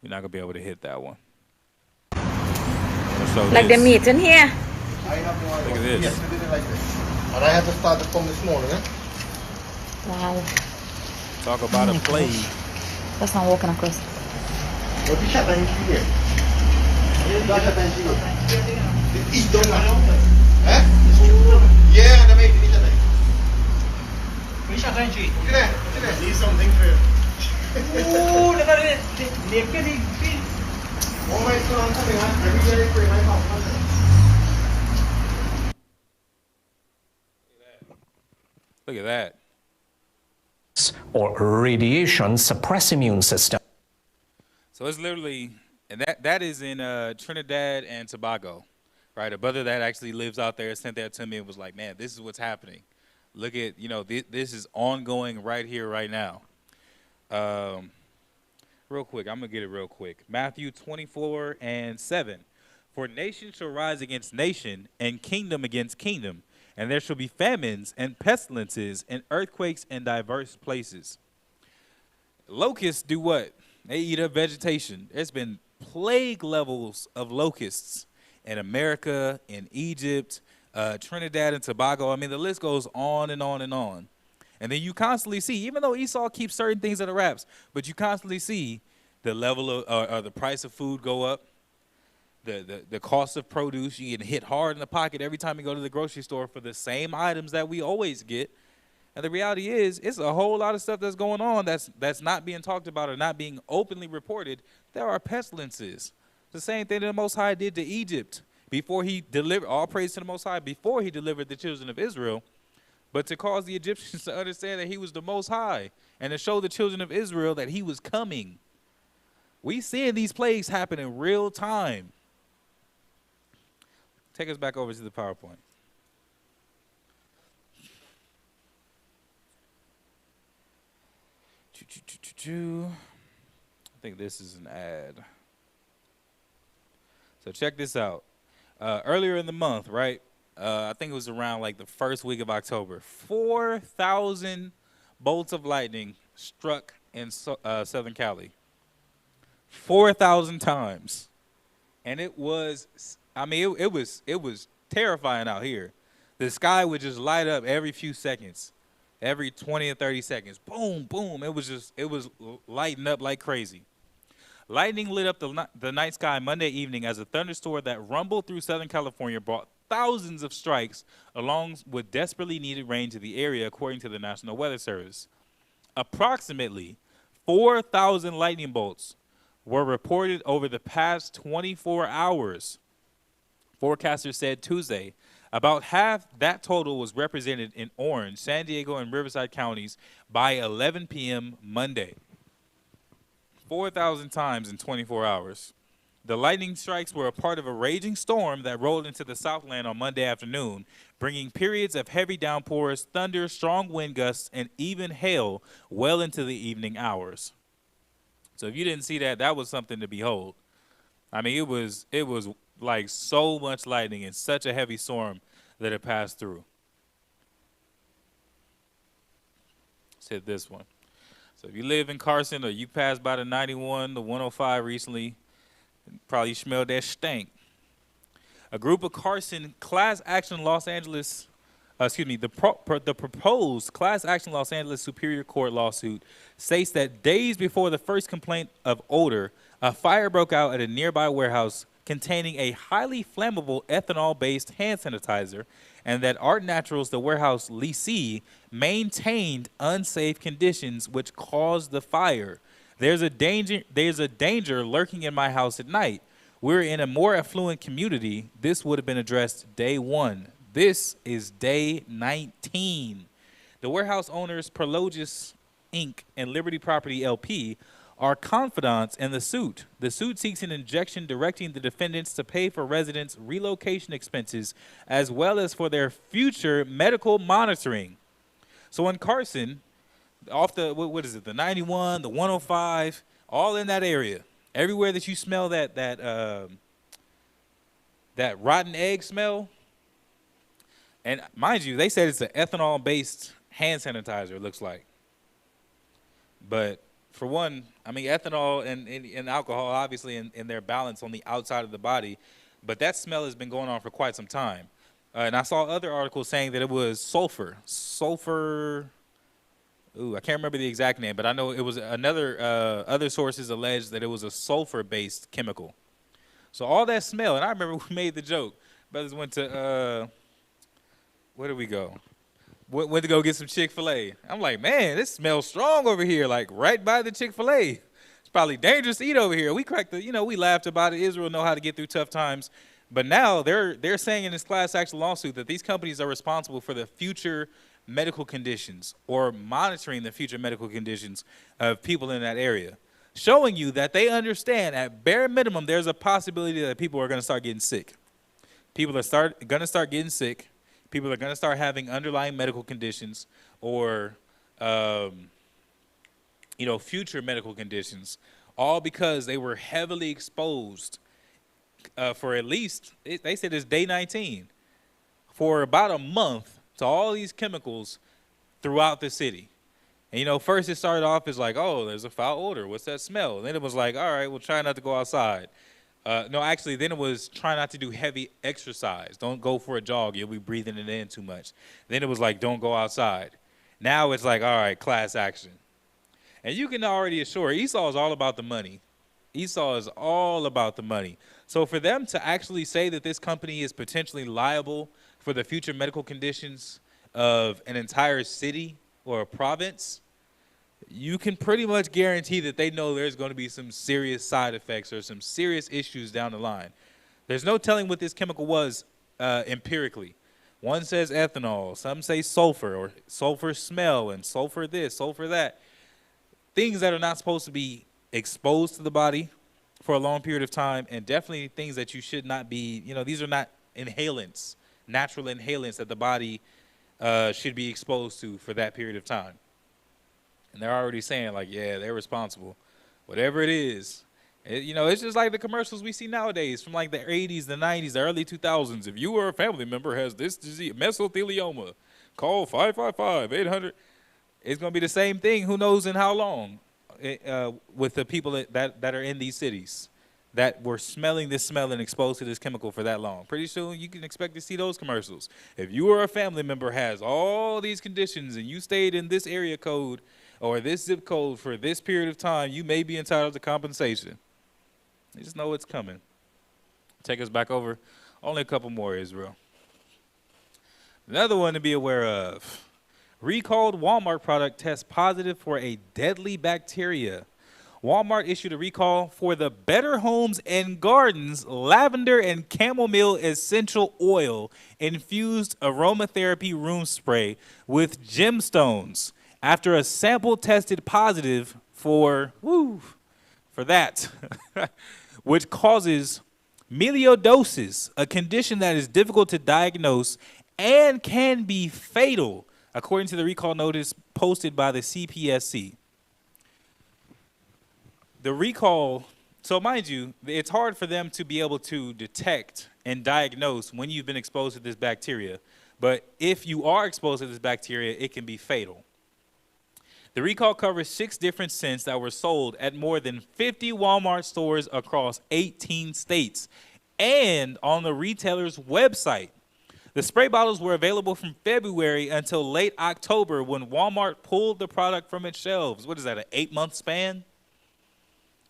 You're not going to be able to hit that one. Like the meat in here. I have no idea. Look at this. Yes, we did it like this. And I had to start the phone this morning, eh? Wow. Talk about a plague. That's not walking across. What you shot in here? Each donut. Eh? Yeah, the make it. Look at that. Look at that. Need something for you. Oh, look at it. Naked feet. Oh my God, coming on. Every day for my house. Look at that. Or radiation suppress immune system. So it's literally, and that is in Trinidad and Tobago, right? A brother that actually lives out there sent that to me and was like, man, this is what's happening. Look at, this is ongoing right here, right now. Real quick, I'm going to get it real quick. Matthew 24:7. For nation shall rise against nation, and kingdom against kingdom. And there shall be famines and pestilences and earthquakes in diverse places. Locusts do what? They eat up vegetation. There's been plague levels of locusts in America, in Egypt, Trinidad and Tobago. I mean, the list goes on and on and on. And then you constantly see, even though Esau keeps certain things under wraps, but you constantly see the level of, or the price of food go up. The cost of produce, you get hit hard in the pocket every time you go to the grocery store for the same items that we always get. And the reality is, it's a whole lot of stuff that's going on that's not being talked about or not being openly reported. There are pestilences. The same thing that the Most High did to Egypt before he delivered, all praise to the Most High, before he delivered the children of Israel. But to cause the Egyptians to understand that he was the Most High and to show the children of Israel that he was coming. We seeing these plagues happen in real time. Take us back over to the PowerPoint. I think this is an ad. So check this out. Earlier in the month, right? I think it was around like the first week of October. 4,000 bolts of lightning struck in Southern Cali. 4,000 times. And it was, I mean, it was terrifying out here. The sky would just light up every few seconds, every 20 or 30 seconds. Boom, boom. It was lighting up like crazy. Lightning lit up the night sky Monday evening as a thunderstorm that rumbled through Southern California brought thousands of strikes, along with desperately needed rain to the area, according to the National Weather Service. Approximately 4,000 lightning bolts were reported over the past 24 hours, forecasters said Tuesday. About half that total was represented in Orange, San Diego, and Riverside counties by 11 p.m. Monday. 4,000 times in 24 hours. The lightning strikes were a part of a raging storm that rolled into the Southland on Monday afternoon, bringing periods of heavy downpours, thunder, strong wind gusts, and even hail well into the evening hours. So if you didn't see that, that was something to behold. I mean, it was like so much lightning and such a heavy storm that it passed through. Let's hit this one. So if you live in Carson or you passed by the 91, the 105 recently, probably smelled that stank. A group of Carson class action the proposed class action Los Angeles Superior Court lawsuit states that days before the first complaint of odor, a fire broke out at a nearby warehouse containing a highly flammable ethanol-based hand sanitizer, and that Art Naturals, the warehouse lessee, maintained unsafe conditions which caused the fire. There's a danger lurking in my house at night. We're in a more affluent community. This would have been addressed day 1. This is day 19. The warehouse owners, Prologis Inc. and Liberty Property LP, are confidants in the suit. The suit seeks an injunction directing the defendants to pay for residents' relocation expenses as well as for their future medical monitoring. So in Carson, off the, what is it, the 91, the 105, all in that area, everywhere that you smell that rotten egg smell, and mind you, they said it's an ethanol-based hand sanitizer, it looks like. But for one, I mean, ethanol and alcohol, obviously, in their balance on the outside of the body, but that smell has been going on for quite some time. And I saw other articles saying that it was sulfur. Ooh, I can't remember the exact name, but I know it was other sources alleged that it was a sulfur-based chemical. So all that smell, and I remember we made the joke. Brothers went to, where did we go? Went to go get some Chick-fil-A. I'm like, man, this smells strong over here, like right by the Chick-fil-A. It's probably dangerous to eat over here. We cracked we laughed about it. Israel know how to get through tough times. But now they're saying in this class action lawsuit that these companies are responsible for the future medical conditions or monitoring the future medical conditions of people in that area, showing you that they understand at bare minimum there's a possibility that people are going to start getting sick. People are going to start getting sick. People are going to start having underlying medical conditions or, future medical conditions, all because they were heavily exposed for at least, they said it's day 19, for about a month to all these chemicals throughout the city. And, first it started off as like, oh, there's a foul odor. What's that smell? And then it was like, all right, we'll try not to go outside. No, actually, then it was try not to do heavy exercise. Don't go for a jog. You'll be breathing it in too much. Then it was like, don't go outside. Now it's like, all right, class action. And you can already assure Esau is all about the money. Esau is all about the money. So for them to actually say that this company is potentially liable for the future medical conditions of an entire city or a province, you can pretty much guarantee that they know there's going to be some serious side effects or some serious issues down the line. There's no telling what this chemical was empirically. One says ethanol, some say sulfur or sulfur smell and sulfur this, sulfur that. Things that are not supposed to be exposed to the body for a long period of time, and definitely things that you should not be, these are not inhalants, natural inhalants that the body should be exposed to for that period of time. And they're already saying, like, yeah, they're responsible. Whatever it is. It's just like the commercials we see nowadays from, like, the 80s, the 90s, the early 2000s. If you or a family member has this disease, mesothelioma, call 555-800. It's going to be the same thing. Who knows in how long with the people that are in these cities that were smelling this smell and exposed to this chemical for that long. Pretty soon you can expect to see those commercials. If you or a family member has all these conditions and you stayed in this area code or this zip code for this period of time, you may be entitled to compensation. You just know it's coming. Take us back over. Only a couple more, Israel. Another one to be aware of. Recalled Walmart product tests positive for a deadly bacteria. Walmart issued a recall for the Better Homes and Gardens lavender and chamomile essential oil infused aromatherapy room spray with gemstones after a sample tested positive for that, which causes melioidosis, a condition that is difficult to diagnose and can be fatal, according to the recall notice posted by the CPSC. The recall, so mind you, it's hard for them to be able to detect and diagnose when you've been exposed to this bacteria. But if you are exposed to this bacteria, it can be fatal. The recall covers 6 different scents that were sold at more than 50 Walmart stores across 18 states and on the retailer's website. The spray bottles were available from February until late October when Walmart pulled the product from its shelves. What is that, an 8-month span?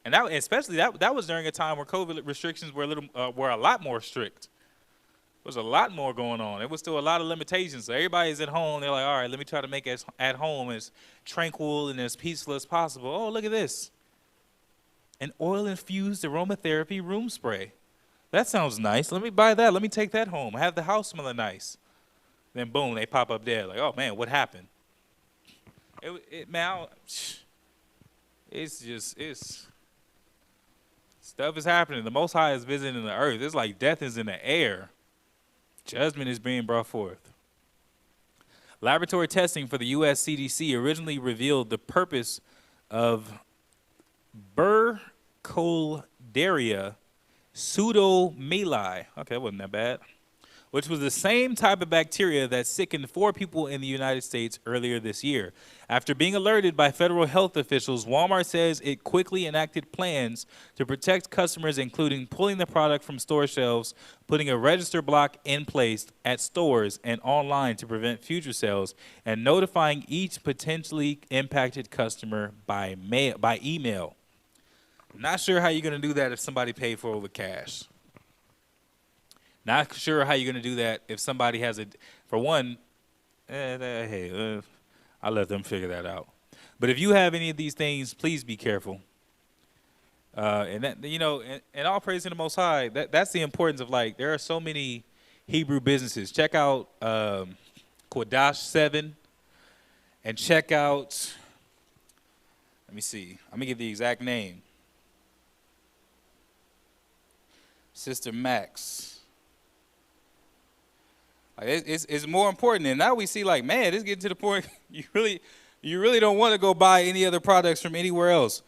And that, especially that was during a time where COVID restrictions were a lot more strict. There was a lot more going on. There was still a lot of limitations. So everybody's at home. They're like, all right, let me try to make it at home as tranquil and as peaceful as possible. Oh, look at this. An oil-infused aromatherapy room spray. That sounds nice. Let me buy that. Let me take that home. Have the house smelling nice. Then boom, they pop up there like, oh man, what happened? Stuff is happening. The Most High is visiting the earth. It's like death is in the air. Judgment is being brought forth. Laboratory testing for the U.S. CDC originally revealed the purpose of Burkholderia pseudomeli. Okay, that wasn't that bad. Which was the same type of bacteria that sickened 4 people in the United States earlier this year. After being alerted by federal health officials, Walmart says it quickly enacted plans to protect customers, including pulling the product from store shelves, putting a register block in place at stores and online to prevent future sales, and notifying each potentially impacted customer by email. Not sure how you're going to do that if somebody paid for it with cash. Not sure how you're going to do that if somebody has for one, I'll let them figure that out. But if you have any of these things, please be careful. And that, and all praise to the Most High. That's the importance of, like, there are so many Hebrew businesses. Check out Quadash 7 and check out, let me see. I'm going to give the exact name. Sister Max. Like it's more important. And now we see, like, man, it's getting to the point you really don't want to go buy any other products from anywhere else.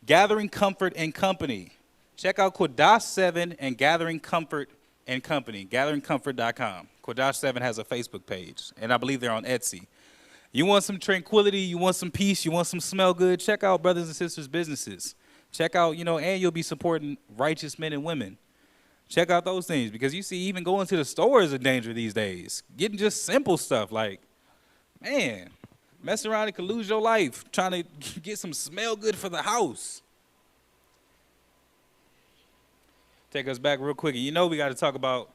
Gathering Comfort and Company. Check out Quadash 7 and Gathering Comfort and Company, gatheringcomfort.com. Quadash 7 has a Facebook page, and I believe they're on Etsy. You want some tranquility, you want some peace, you want some smell good, check out brothers and sisters businesses. Check out, and you'll be supporting righteous men and women. Check out those things, because you see, even going to the store is a danger these days. Getting just simple stuff like, man, mess around and could lose your life trying to get some smell good for the house. Take us back real quick. We got to talk about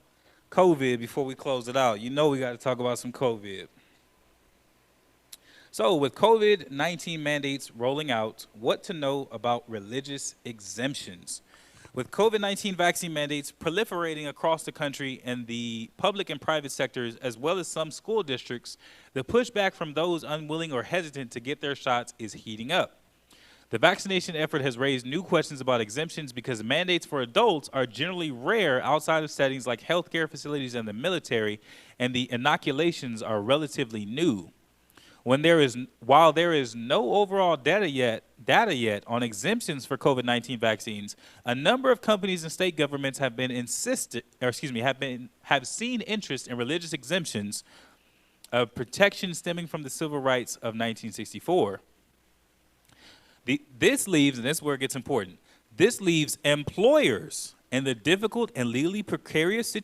COVID before we close it out. We got to talk about some COVID. So with COVID-19 mandates rolling out, what to know about religious exemptions? With COVID-19 vaccine mandates proliferating across the country in the public and private sectors, as well as some school districts, the pushback from those unwilling or hesitant to get their shots is heating up. The vaccination effort has raised new questions about exemptions because mandates for adults are generally rare outside of settings like healthcare facilities and the military, and the inoculations are relatively new. While there is no overall data yet on exemptions for COVID-19 vaccines, a number of companies and state governments have seen interest in religious exemptions of protection stemming from the civil rights of 1964. This leaves, and this is where it gets important, this leaves employers in the difficult and legally precarious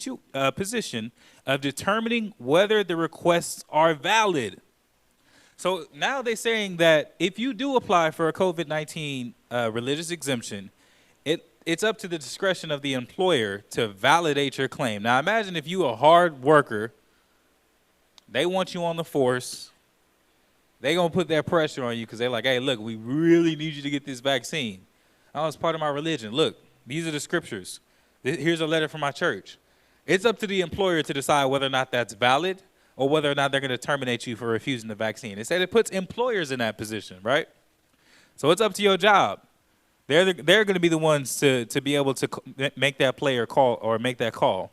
position of determining whether the requests are valid. So now they're saying that if you do apply for a COVID-19 religious exemption, it's up to the discretion of the employer to validate your claim. Now imagine if you're a hard worker They want you on the force. They gonna put that pressure on you because they're like, hey, look, we really need you to get this vaccine. Oh, it's part of my religion. Look, these are the scriptures. Here's a letter from my church. It's up to the employer to decide whether or not that's valid or whether or not they're going to terminate you for refusing the vaccine. It said it puts employers in that position, right? So it's up to your job. They're going to be the ones to be able to make that player call or make that call.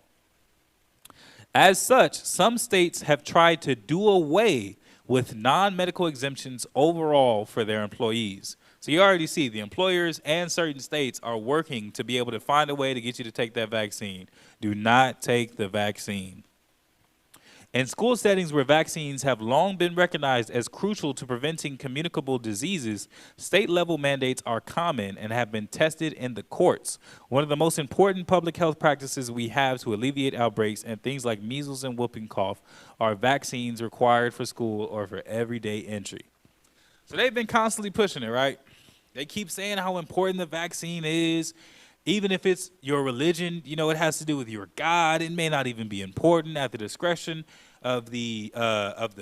As such, some states have tried to do away with non-medical exemptions overall for their employees. So you already see the employers and certain states are working to be able to find a way to get you to take that vaccine. Do not take the vaccine. In school settings where vaccines have long been recognized as crucial to preventing communicable diseases, state-level mandates are common and have been tested in the courts. One of the most important public health practices we have to alleviate outbreaks and things like measles and whooping cough are vaccines required for school or for everyday entry. So they've been constantly pushing it, right? They keep saying how important the vaccine is. Even if it's your religion, you know, it has to do with your God. It may not even be important at the discretion of the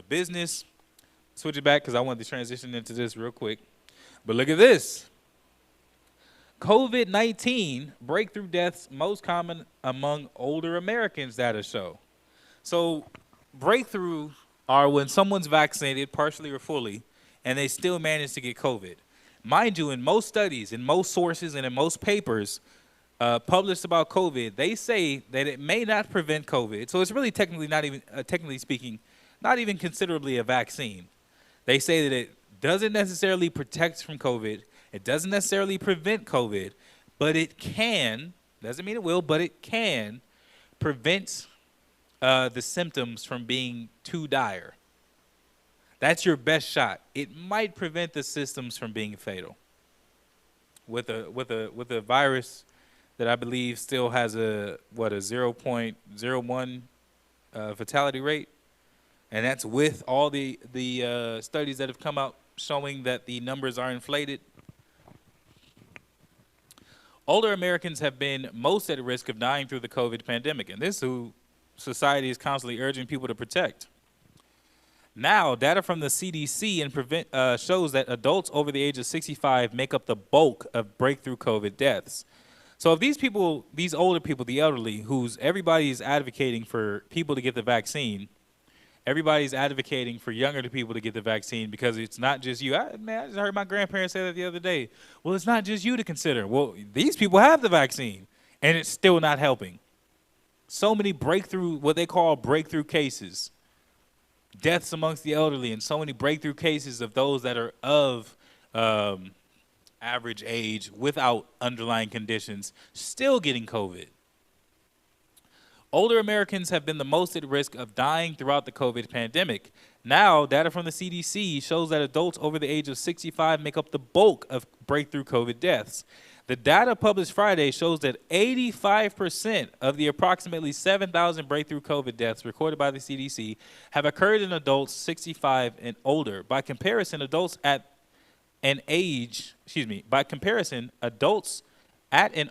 business. Switch it back because I wanted to transition into this real quick. But look at this. COVID-19 breakthrough deaths most common among older Americans, data show. So breakthrough are when someone's vaccinated partially or fully and they still manage to get COVID. Mind you, in most studies, in most sources, and in most papers published about COVID, they say that it may not prevent COVID. So it's really technically not even, technically speaking, not even considerably a vaccine. They say that it doesn't necessarily protect from COVID. It doesn't necessarily prevent COVID, but it can, doesn't mean it will, but it can prevent the symptoms from being too dire. That's your best shot. It might prevent the symptoms from being fatal. With a virus that I believe still has a 0.01 fatality rate, and that's with all the studies that have come out showing that the numbers are inflated. Older Americans have been most at risk of dying through the COVID pandemic, and this is who society is constantly urging people to protect. Now, data from the CDC shows that adults over the age of 65 make up the bulk of breakthrough COVID deaths. So if these people, these older people, the elderly, everybody's advocating for people to get the vaccine, everybody's advocating for younger people to get the vaccine because it's not just you. I just heard my grandparents say that the other day. Well, it's not just you to consider. Well, these people have the vaccine, and it's still not helping. So many breakthrough, what they call breakthrough cases. Deaths amongst the elderly, and so many breakthrough cases of those that are of average age without underlying conditions still getting COVID. Older Americans have been the most at risk of dying throughout the COVID pandemic. Now, data from the CDC shows that adults over the age of 65 make up the bulk of breakthrough COVID deaths. The data published Friday shows that 85% of the approximately 7,000 breakthrough COVID deaths recorded by the CDC have occurred in adults 65 and older. By comparison, adults at and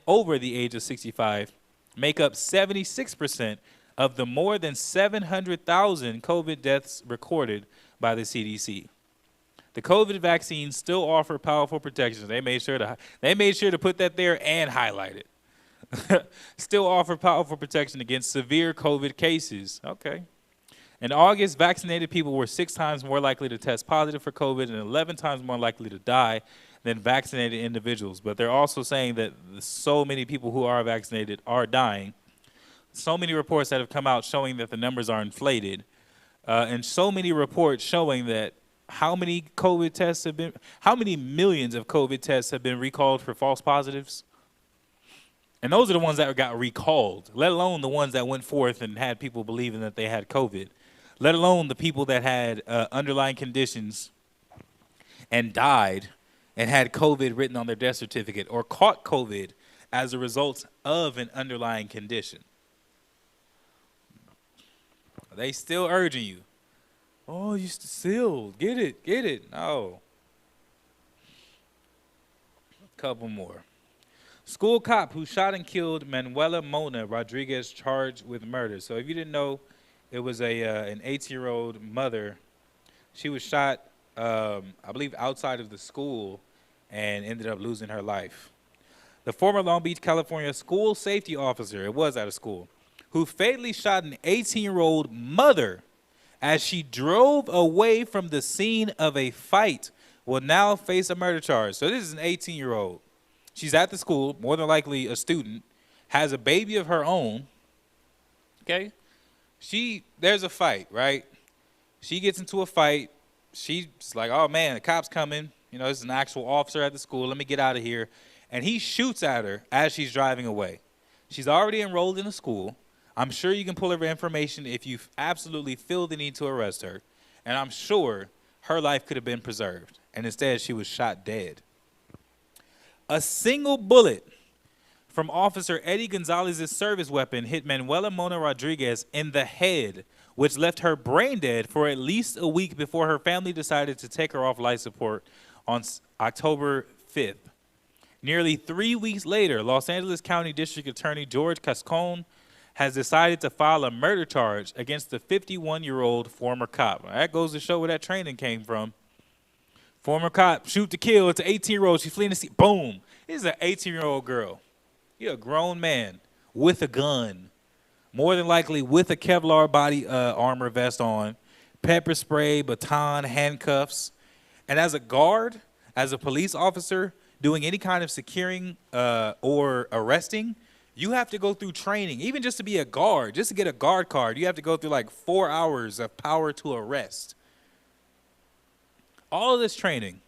over the age of 65 make up 76% of the more than 700,000 COVID deaths recorded by the CDC. The COVID vaccines still offer powerful protection. They made sure to put that there and highlight it. Still offer powerful protection against severe COVID cases. Okay. In August, vaccinated people were 6 times more likely to test positive for COVID and 11 times more likely to die than vaccinated individuals. But they're also saying that so many people who are vaccinated are dying. So many reports that have come out showing that the numbers are inflated. And so many reports showing that how many millions of COVID tests have been recalled for false positives? And those are the ones that got recalled, let alone the ones that went forth and had people believing that they had COVID, let alone the people that had underlying conditions and died and had COVID written on their death certificate or caught COVID as a result of an underlying condition. They still urging you. Oh, you still get it. No. Couple more. School cop who shot and killed Manuela Mona Rodriguez charged with murder. So if you didn't know, It was an 18-year-old mother. She was shot, I believe, outside of the school and ended up losing her life. The former Long Beach, California school safety officer, it was out of school, who fatally shot an 18-year-old mother as she drove away from the scene of a fight, will now face a murder charge. So this is an 18-year-old. She's at the school, more than likely a student, has a baby of her own. Okay? There's a fight, right? She gets into a fight. She's like, oh, man, the cop's coming. You know, this is an actual officer at the school. Let me get out of here. And he shoots at her as she's driving away. She's already enrolled in the school. I'm sure you can pull her information if you absolutely feel the need to arrest her. And I'm sure her life could have been preserved. And instead, she was shot dead. A single bullet from Officer Eddie Gonzalez's service weapon hit Manuela Mona Rodriguez in the head, which left her brain dead for at least a week before her family decided to take her off life support on October 5th. Nearly 3 weeks later, Los Angeles County District Attorney George Cascone has decided to file a murder charge against the 51-year-old former cop. That goes to show where that training came from. Former cop, shoot to kill. It's an 18-year-old. She's fleeing the scene. Boom. This is an 18-year-old girl. You're a grown man with a gun, more than likely with a Kevlar body armor vest on, pepper spray, baton, handcuffs. And as a guard, as a police officer, doing any kind of securing or arresting, you have to go through training. Even just to be a guard, just to get a guard card, you have to go through like 4 hours of power to arrest. All of this training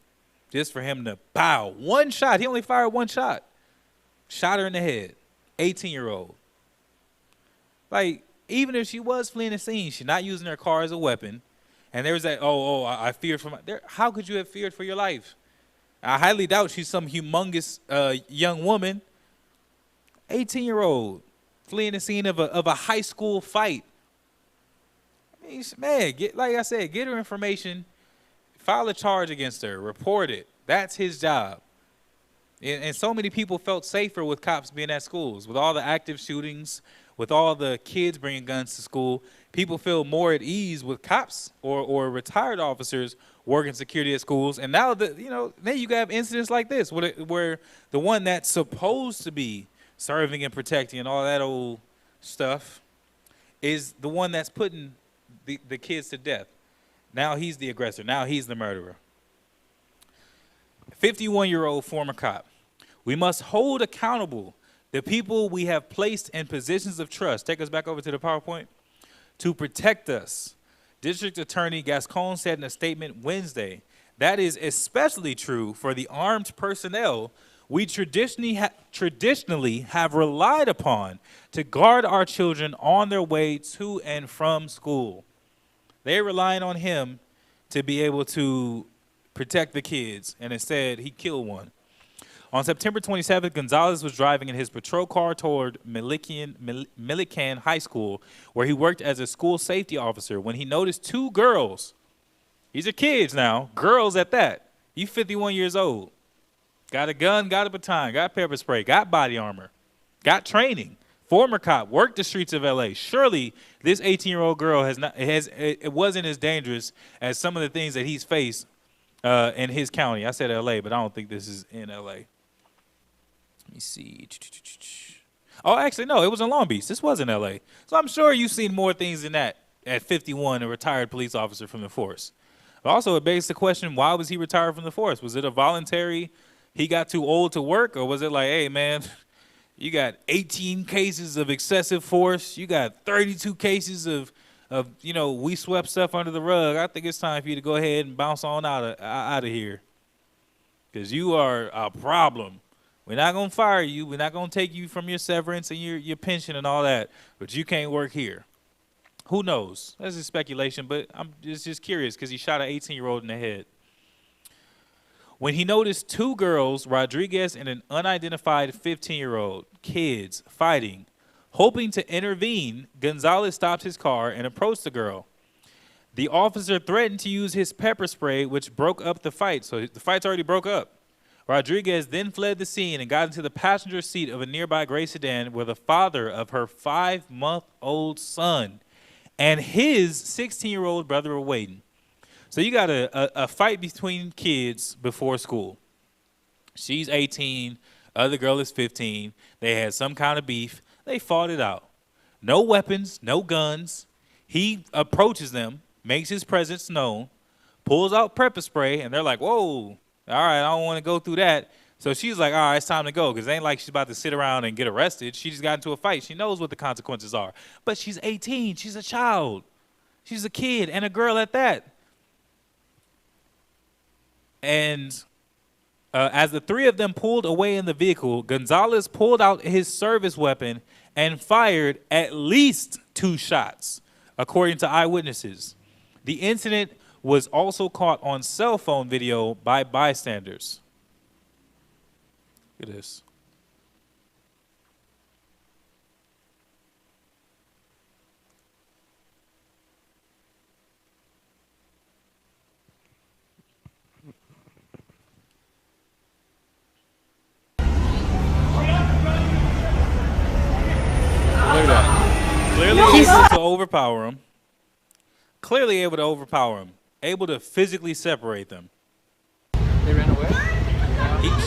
just for him to pow. One shot. He only fired one shot. Shot her in the head. 18-year-old. Like, even if she was fleeing the scene, she's not using her car as a weapon. And there was that, I feared for my... How could you have feared for your life? I highly doubt she's some humongous young woman. 18-year-old fleeing the scene of a high school fight. I mean, man, like I said, get her information, file a charge against her, report it. That's his job. And so many people felt safer with cops being at schools. With all the active shootings, with all the kids bringing guns to school, people feel more at ease with cops or retired officers working security at schools. And now, then you have incidents like this where the one that's supposed to be serving and protecting and all that old stuff is the one that's putting the kids to death. Now he's the aggressor. Now he's the murderer. 51-year-old former cop. We must hold accountable the people we have placed in positions of trust. Take us back over to the PowerPoint. To protect us. District Attorney Gascon said in a statement Wednesday, that is especially true for the armed personnel we traditionally have relied upon to guard our children on their way to and from school. They're relying on him to be able to protect the kids, and instead he killed one. On September 27th, Gonzalez was driving in his patrol car toward Millikan High School, where he worked as a school safety officer, when he noticed two girls. These are kids now, girls at that. You 51 years old. Got a gun, got a baton, got pepper spray, got body armor, got training. Former cop, worked the streets of L.A. Surely this 18-year-old girl it wasn't as dangerous as some of the things that he's faced in his county. I said L.A., but I don't think this is in L.A. Let me see. Oh, actually, no, it was in Long Beach. This was in L.A. So I'm sure you've seen more things than that at 51, a retired police officer from the force. But also, it begs the question, why was he retired from the force? Was it a voluntary, he got too old to work, or was it like, hey, man, you got 18 cases of excessive force, you got 32 cases of we swept stuff under the rug. I think it's time for you to go ahead and bounce on out of here, because you are a problem. We're not going to fire you. We're not going to take you from your severance and your pension and all that, but you can't work here. Who knows? That's just speculation, but I'm just curious because he shot an 18-year-old in the head. When he noticed two girls, Rodriguez and an unidentified 15-year-old, kids, fighting, hoping to intervene, Gonzalez stopped his car and approached the girl. The officer threatened to use his pepper spray, which broke up the fight. So the fight's already broke up. Rodriguez then fled the scene and got into the passenger seat of a nearby gray sedan where the father of her 5-month-old son and his 16-year-old brother were waiting. So you got a fight between kids before school. She's 18, other girl is 15. They had some kind of beef. They fought it out. No weapons, no guns. He approaches them, makes his presence known, pulls out pepper spray, and they're like, whoa, all right, I don't want to go through that. So she's like, all right, it's time to go, because it ain't like she's about to sit around and get arrested. She just got into a fight. She knows what the consequences are. But she's 18. She's a child. She's a kid and a girl at that. And as the three of them pulled away in the vehicle, Gonzalez pulled out his service weapon and fired at least 2 shots, according to eyewitnesses. The incident was also caught on cell phone video by bystanders. Look at this. Look at that. Clearly able to overpower him. Clearly able to overpower him. Able to physically separate them. They ran away?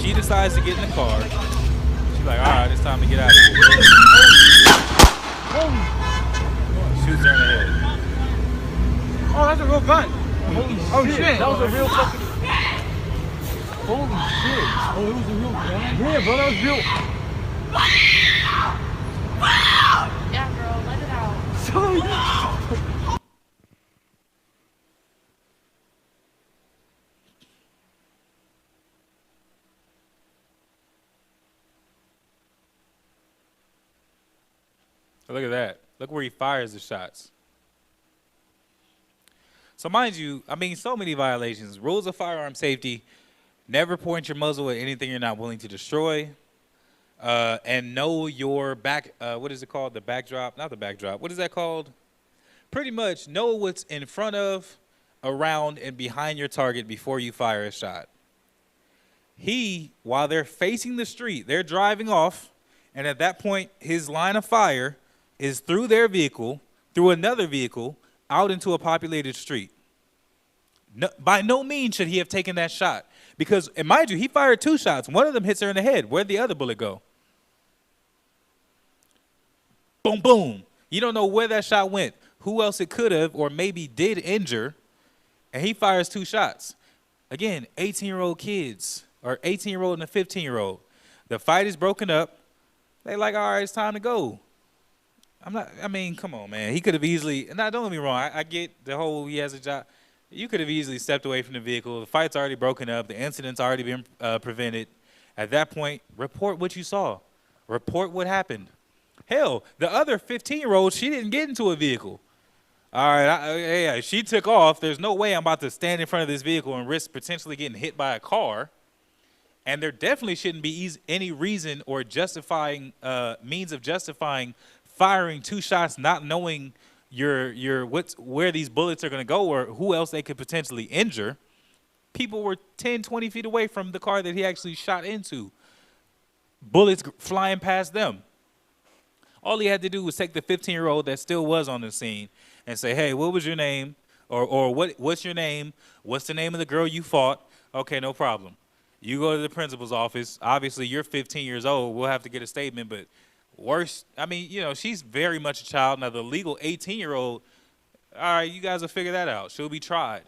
She decides to get in the car. She's like, all right, it's time to get out of here. Shoots her in the head. Oh, that's a real gun. Oh shit. That was a real fucking... Holy shit. Oh, it was a real gun? Yeah, bro, that was real... Yeah, girl, let it out. Look at that. Look where he fires the shots. So mind you, I mean, so many violations. Rules of firearm safety: never point your muzzle at anything you're not willing to destroy. And know your back, what is it called? The backdrop, not the backdrop. What is that called? Pretty much know what's in front of, around, and behind your target before you fire a shot. While they're facing the street, they're driving off, and at that point, his line of fire is through their vehicle, through another vehicle, out into a populated street. No, by no means should he have taken that shot. Because, and mind you, he fired 2 shots. One of them hits her in the head. Where'd the other bullet go? Boom, boom. You don't know where that shot went, who else it could have or maybe did injure, and he fires 2 shots. Again, 18-year-old kids, or 18-year-old and a 15-year-old. The fight is broken up. They like, all right, it's time to go. I mean, come on, man. He could have easily, now don't get me wrong, I get the whole he has a job. You could have easily stepped away from the vehicle. The fight's already broken up. The incident's already been prevented. At that point, report what you saw. Report what happened. Hell, the other 15-year-old, she didn't get into a vehicle. All right, she took off. There's no way I'm about to stand in front of this vehicle and risk potentially getting hit by a car. And there definitely shouldn't be any reason or justifying means of justifying firing 2 shots, not knowing where these bullets are going to go or who else they could potentially injure. People were 10, 20 feet away from the car that he actually shot into. Bullets flying past them. All he had to do was take the 15-year-old that still was on the scene and say, hey, what was your name? Or what's your name? What's the name of the girl you fought? Okay, no problem. You go to the principal's office. Obviously, you're 15 years old. We'll have to get a statement, but worse, I mean, you know, she's very much a child. Now, the legal 18-year-old, all right, you guys will figure that out. She'll be tried.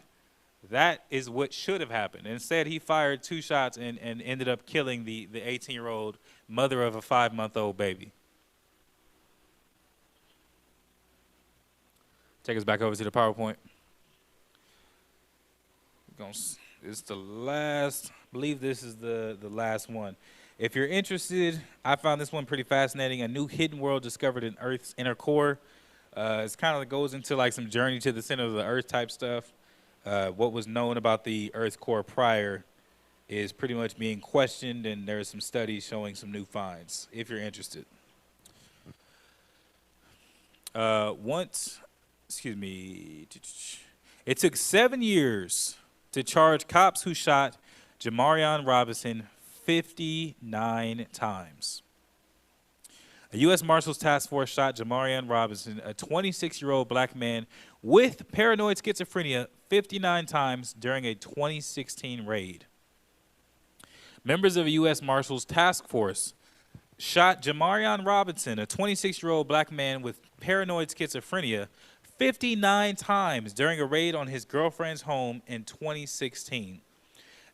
That is what should have happened. Instead, he fired 2 shots and ended up killing the 18-year-old mother of a 5-month-old baby. Take us back over to the PowerPoint. It's the last, I believe this is the last one. If you're interested, I found this one pretty fascinating. A new hidden world discovered in Earth's inner core. It's kind of goes into like some journey to the center of the Earth type stuff. What was known about the Earth's core prior is pretty much being questioned, and there's some studies showing some new finds, if you're interested. It took 7 years to charge cops who shot Jamarion Robinson 59 times. A U.S. Marshals task force shot Jamarian Robinson, a 26-year-old black man with paranoid schizophrenia, 59 times during a 2016 raid. Members of a U.S. Marshals task force shot Jamarian Robinson, a 26-year-old black man with paranoid schizophrenia, 59 times during a raid on his girlfriend's home in 2016.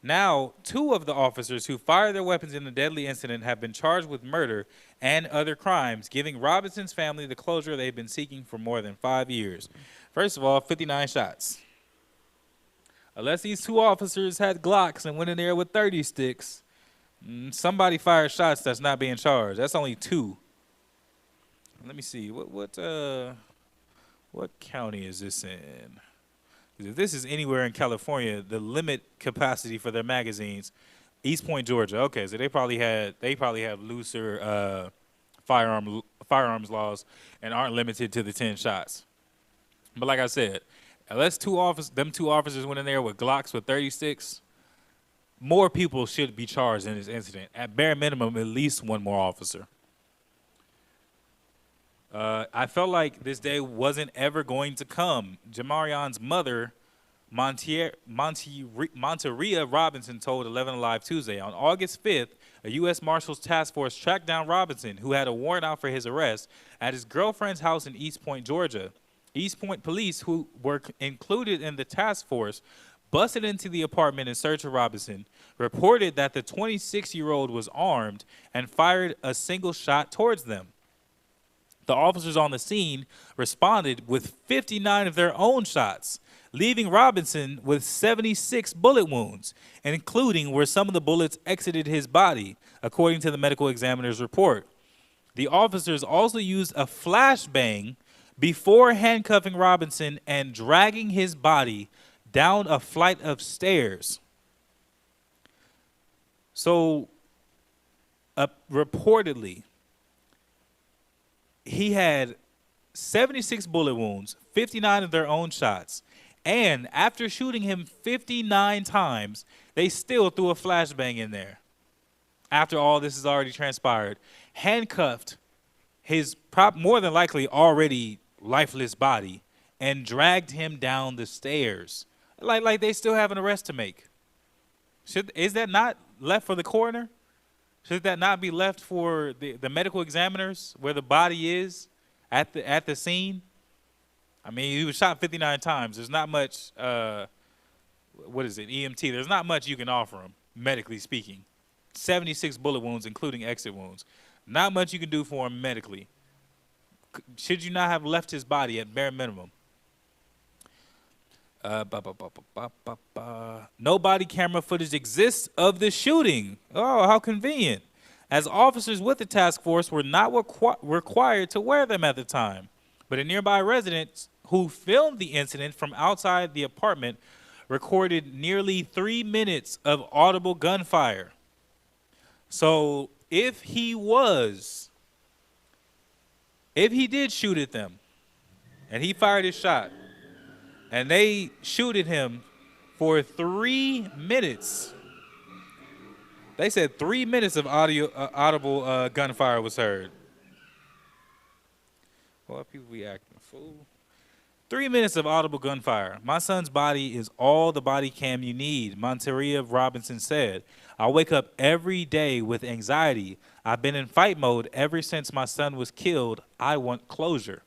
Now, 2 of the officers who fired their weapons in the deadly incident have been charged with murder and other crimes, giving Robinson's family the closure they've been seeking for more than 5 years. First of all, 59 shots. Unless these 2 officers had Glocks and went in there with 30 sticks, somebody fired shots that's not being charged. That's only 2. Let me see. What county is this in? If this is anywhere in California, the limit capacity for their magazines, East Point, Georgia. Okay, so they probably have looser firearms laws and aren't limited to the 10 shots. But like I said, unless them 2 officers went in there with Glocks with 36, more people should be charged in this incident. At bare minimum, at least 1 more officer. I felt like this day wasn't ever going to come. Jamarian's mother, Monteria Robinson, told 11 Alive Tuesday. On August 5th, a U.S. Marshals task force tracked down Robinson, who had a warrant out for his arrest, at his girlfriend's house in East Point, Georgia. East Point police, who were included in the task force, busted into the apartment in search of Robinson, reported that the 26-year-old was armed, and fired a single shot towards them. The officers on the scene responded with 59 of their own shots, leaving Robinson with 76 bullet wounds, including where some of the bullets exited his body, according to the medical examiner's report. The officers also used a flashbang before handcuffing Robinson and dragging his body down a flight of stairs. So, reportedly, he had 76 bullet wounds, 59 of their own shots, and after shooting him 59 times, they still threw a flashbang in there. After all this has already transpired, handcuffed his more than likely already lifeless body and dragged him down the stairs. Like they still have an arrest to make. Is that not left for the coroner? Should that not be left for the medical examiners where the body is at the scene? I mean, he was shot 59 times. There's not much, what is it, EMT. There's not much you can offer him, medically speaking. 76 bullet wounds, including exit wounds. Not much you can do for him medically. Should you not have left his body at bare minimum? No body camera footage exists of the shooting. Oh, how convenient. As officers with the task force were not required to wear them at the time. But a nearby resident who filmed the incident from outside the apartment recorded nearly 3 minutes of audible gunfire. So if he did shoot at them, and he fired his shot, and they shoot at him for 3 minutes. They said 3 minutes of audible gunfire was heard. Well, people be acting a fool. 3 minutes of audible gunfire. My son's body is all the body cam you need, Monteria Robinson said. I wake up every day with anxiety. I've been in fight mode ever since my son was killed. I want closure.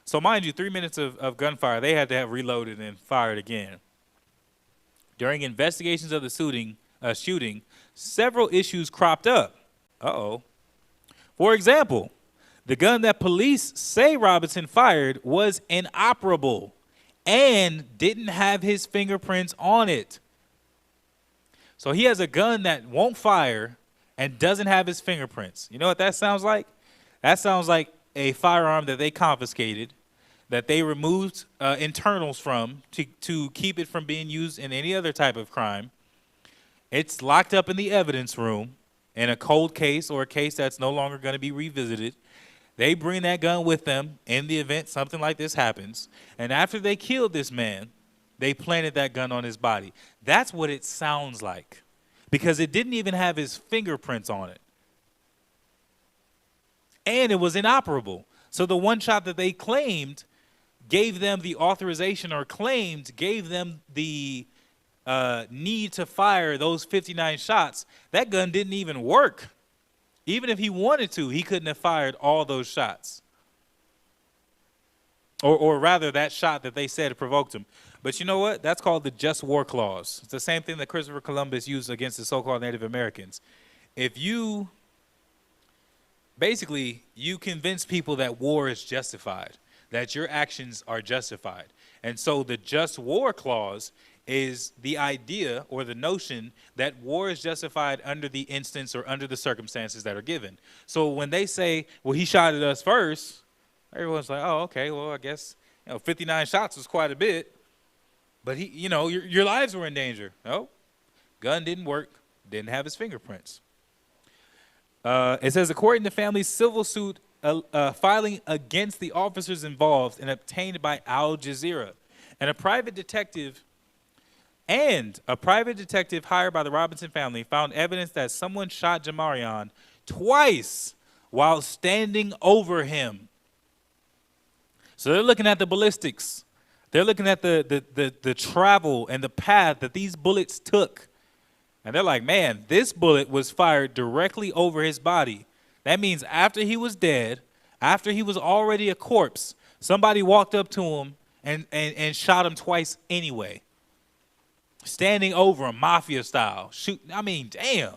So mind you, 3 minutes of gunfire, they had to have reloaded and fired again. During investigations of the shooting, several issues cropped up. For example, the gun that police say Robinson fired was inoperable and didn't have his fingerprints on it. So he has a gun that won't fire and doesn't have his fingerprints. You know what that sounds like? That sounds like a firearm that they confiscated, that they removed internals from to keep it from being used in any other type of crime. It's locked up in the evidence room in a cold case or a case that's no longer going to be revisited. They bring that gun with them in the event something like this happens. And after they killed this man, they planted that gun on his body. That's what it sounds like, because it didn't even have his fingerprints on it. and it was inoperable. So the one shot that they claimed gave them the authorization, or claimed gave them the need to fire those 59 shots. That gun didn't even work. Even if he wanted to, he couldn't have fired all those shots. Or rather, that shot that they said provoked him. But you know what? That's called the just war clause. It's the same thing that Christopher Columbus used against the so-called Native Americans. If you, basically, you convince people that war is justified, that your actions are justified. And so the just war clause is the idea or the notion that war is justified under the instance or under the circumstances that are given. So when they say, well, he shot at us first, everyone's like, oh, okay, well, I guess 59 shots was quite a bit. But he, your lives were in danger. No, gun didn't work, didn't have his fingerprints. It says, according to family's civil suit filing against the officers involved and obtained by Al Jazeera, and a private detective hired by the Robinson family found evidence that someone shot Jamarion twice while standing over him. So they're looking at the ballistics. They're looking at the travel and the path that these bullets took. And they're like, man, this bullet was fired directly over his body. That means after he was dead, after he was already a corpse, somebody walked up to him and shot him twice anyway. Standing over him, mafia style. Shooting, I mean, damn.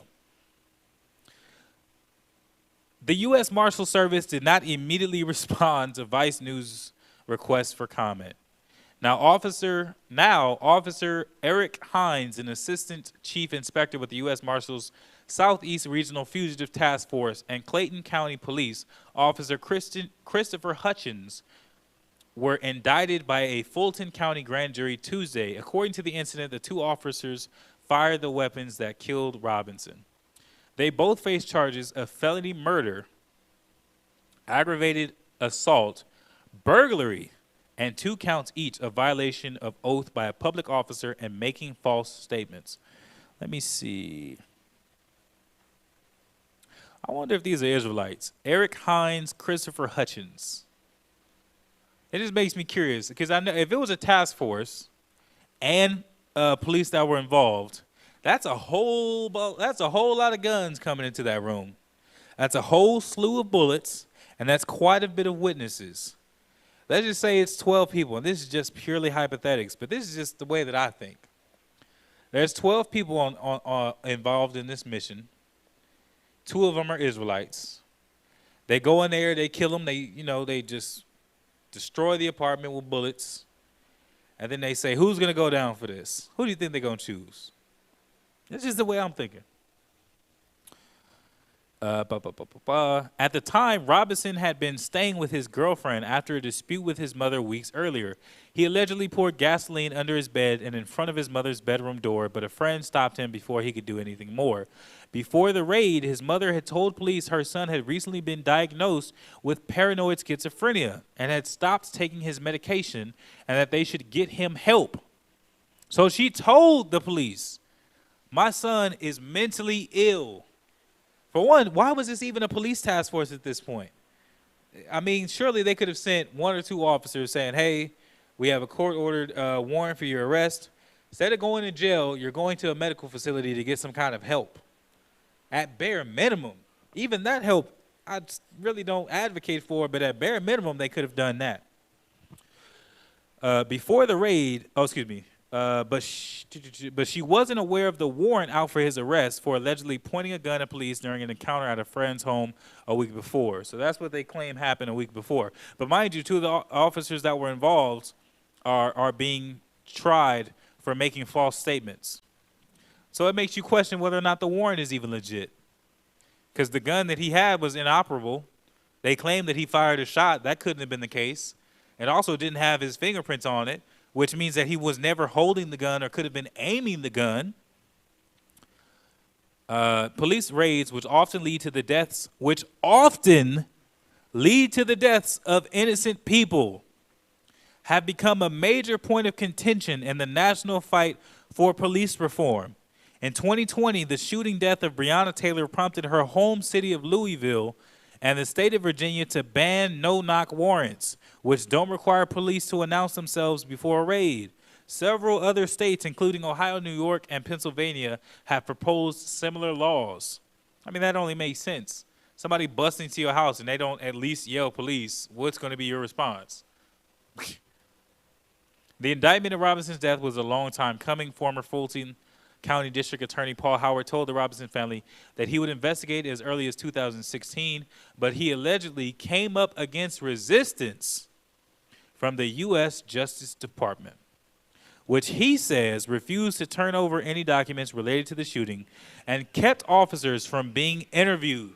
The U.S. Marshal Service did not immediately respond to Vice News' request for comment. Now, Officer Eric Hines, an assistant chief inspector with the U.S. Marshals Southeast Regional Fugitive Task Force, and Clayton County Police Officer Christopher Hutchins were indicted by a Fulton County grand jury Tuesday. According to the incident, the two officers fired the weapons that killed Robinson. They both face charges of felony murder, aggravated assault, burglary, and 2 counts each of violation of oath by a public officer and making false statements. Let me see. I wonder if these are Israelites. Eric Hines, Christopher Hutchins. It just makes me curious, because I know if it was a task force and police that were involved, that's a whole lot of guns coming into that room. That's a whole slew of bullets, and that's quite a bit of witnesses. Let's just say it's 12 people, and this is just purely hypothetics, but this is just the way that I think. There's 12 people involved in this mission. 2 of them are Israelites. They go in there, they kill them, they just destroy the apartment with bullets, and then they say, who's going to go down for this? Who do you think they're going to choose? That's just the way I'm thinking. At the time, Robinson had been staying with his girlfriend after a dispute with his mother weeks earlier. He allegedly poured gasoline under his bed and in front of his mother's bedroom door, but a friend stopped him before he could do anything more. Before the raid, his mother had told police her son had recently been diagnosed with paranoid schizophrenia and had stopped taking his medication and that they should get him help. So she told the police, my son is mentally ill. For one, why was this even a police task force at this point? I mean, surely they could have sent 1 or 2 officers saying, hey, we have a court-ordered warrant for your arrest. Instead of going to jail, you're going to a medical facility to get some kind of help. At bare minimum, even that help, I really don't advocate for, but at bare minimum, they could have done that. Before the raid, but she wasn't aware of the warrant out for his arrest for allegedly pointing a gun at police during an encounter at a friend's home a week before. So that's what they claim happened a week before. But mind you, 2 of the officers that were involved are being tried for making false statements. So it makes you question whether or not the warrant is even legit. Because the gun that he had was inoperable. They claim that he fired a shot. That couldn't have been the case. It also didn't have his fingerprints on it, which means that he was never holding the gun or could have been aiming the gun. Police raids, which often lead to the deaths of innocent people, have become a major point of contention in the national fight for police reform. In 2020, the shooting death of Breonna Taylor prompted her home city of Louisville and the state of Virginia to ban no-knock warrants, which don't require police to announce themselves before a raid. Several other states, including Ohio, New York, and Pennsylvania, have proposed similar laws. I mean, that only makes sense. Somebody busts into your house and they don't at least yell police, what's going to be your response? The indictment of Robinson's death was a long time coming. Former Fulton County District Attorney Paul Howard told the Robinson family that he would investigate as early as 2016, but he allegedly came up against resistance from the U.S. Justice Department, which he says refused to turn over any documents related to the shooting and kept officers from being interviewed.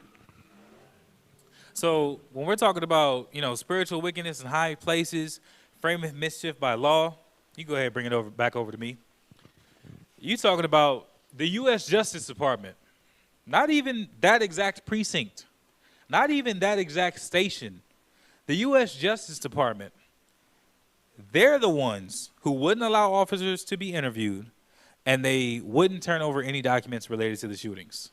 So when we're talking about, you know, spiritual wickedness in high places, framing mischief by law, you go ahead and bring it over back over to me. You talking about the U.S. Justice Department, not even that exact precinct, not even that exact station. The U.S. Justice Department, they're the ones who wouldn't allow officers to be interviewed, and they wouldn't turn over any documents related to the shootings.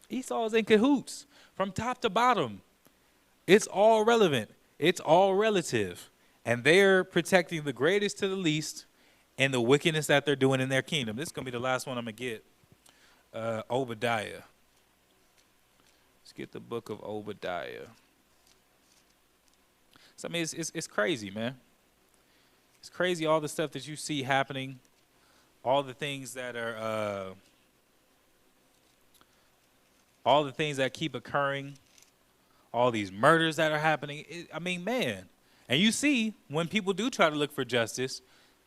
Esau is in cahoots from top to bottom. It's all relevant. It's all relative. And they're protecting the greatest to the least in the wickedness that they're doing in their kingdom. This is going to be the last one I'm going to get. Obadiah. Let's get the book of Obadiah. So, I mean, it's crazy, man. It's crazy all the stuff that you see happening, all the things that are, all the things that keep occurring, all these murders that are happening. I mean, man. And you see, when people do try to look for justice,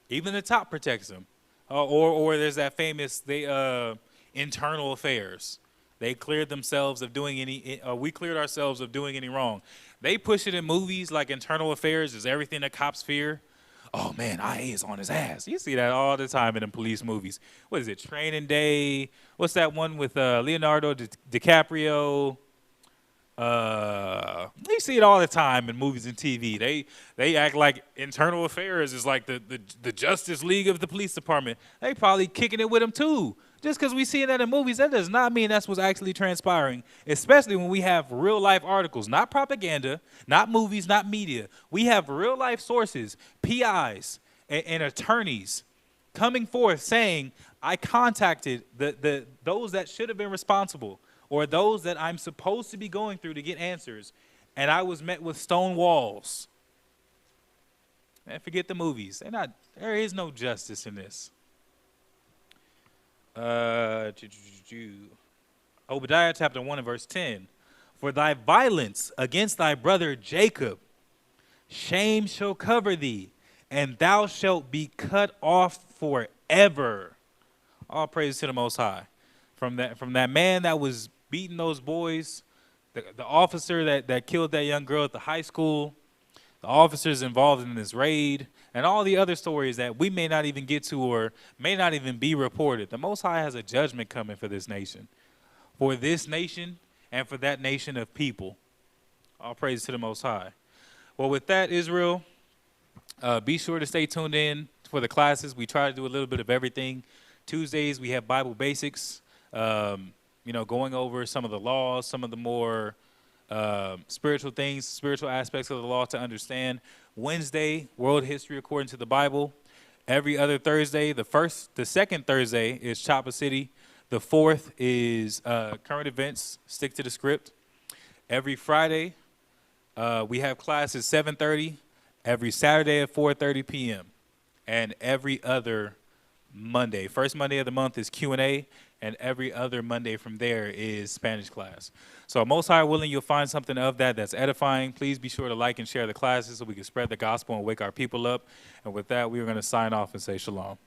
even the top protects them. Or there's that famous internal affairs. They cleared themselves of doing any, we cleared ourselves of doing any wrong. They push it in movies like Internal Affairs is everything that cops fear. Oh, man, IA is on his ass. You see that all the time in the police movies. What is it, Training Day? What's that one with Leonardo DiCaprio? You see it all the time in movies and TV. They act like Internal Affairs is like the Justice League of the police department. They probably kicking it with them too. Just because we see that in movies, that does not mean that's what's actually transpiring, especially when we have real-life articles, not propaganda, not movies, not media. We have real-life sources, PIs, and attorneys coming forth saying, I contacted those that should have been responsible or those that I'm supposed to be going through to get answers, and I was met with stone walls. Man, forget the movies. There is no justice in this. Obadiah chapter 1 and verse 10. For thy violence against thy brother Jacob, shame shall cover thee, and thou shalt be cut off forever. All praise to the Most High. From that man that was beating those boys, the officer that killed that young girl at the high school, the officers involved in this raid, and all the other stories that we may not even get to or may not even be reported. The Most High has a judgment coming for this nation and for that nation of people. All praise to the Most High. Well, with that, Israel, be sure to stay tuned in for the classes. We try to do a little bit of everything. Tuesdays, we have Bible Basics, going over some of the laws, some of the more spiritual things, spiritual aspects of the law to understand. Wednesday, world history according to the Bible. Every other Thursday, the second Thursday is Chopper City. The fourth is current events, stick to the script. Every Friday, we have classes 7:30. Every Saturday at 4:30 p.m. And every other Monday. First Monday of the month is Q&A, and every other Monday from there is Spanish class. So Most High willing, you'll find something of that's edifying. Please be sure to like and share the classes so we can spread the gospel and wake our people up. And with that, we are going to sign off and say shalom.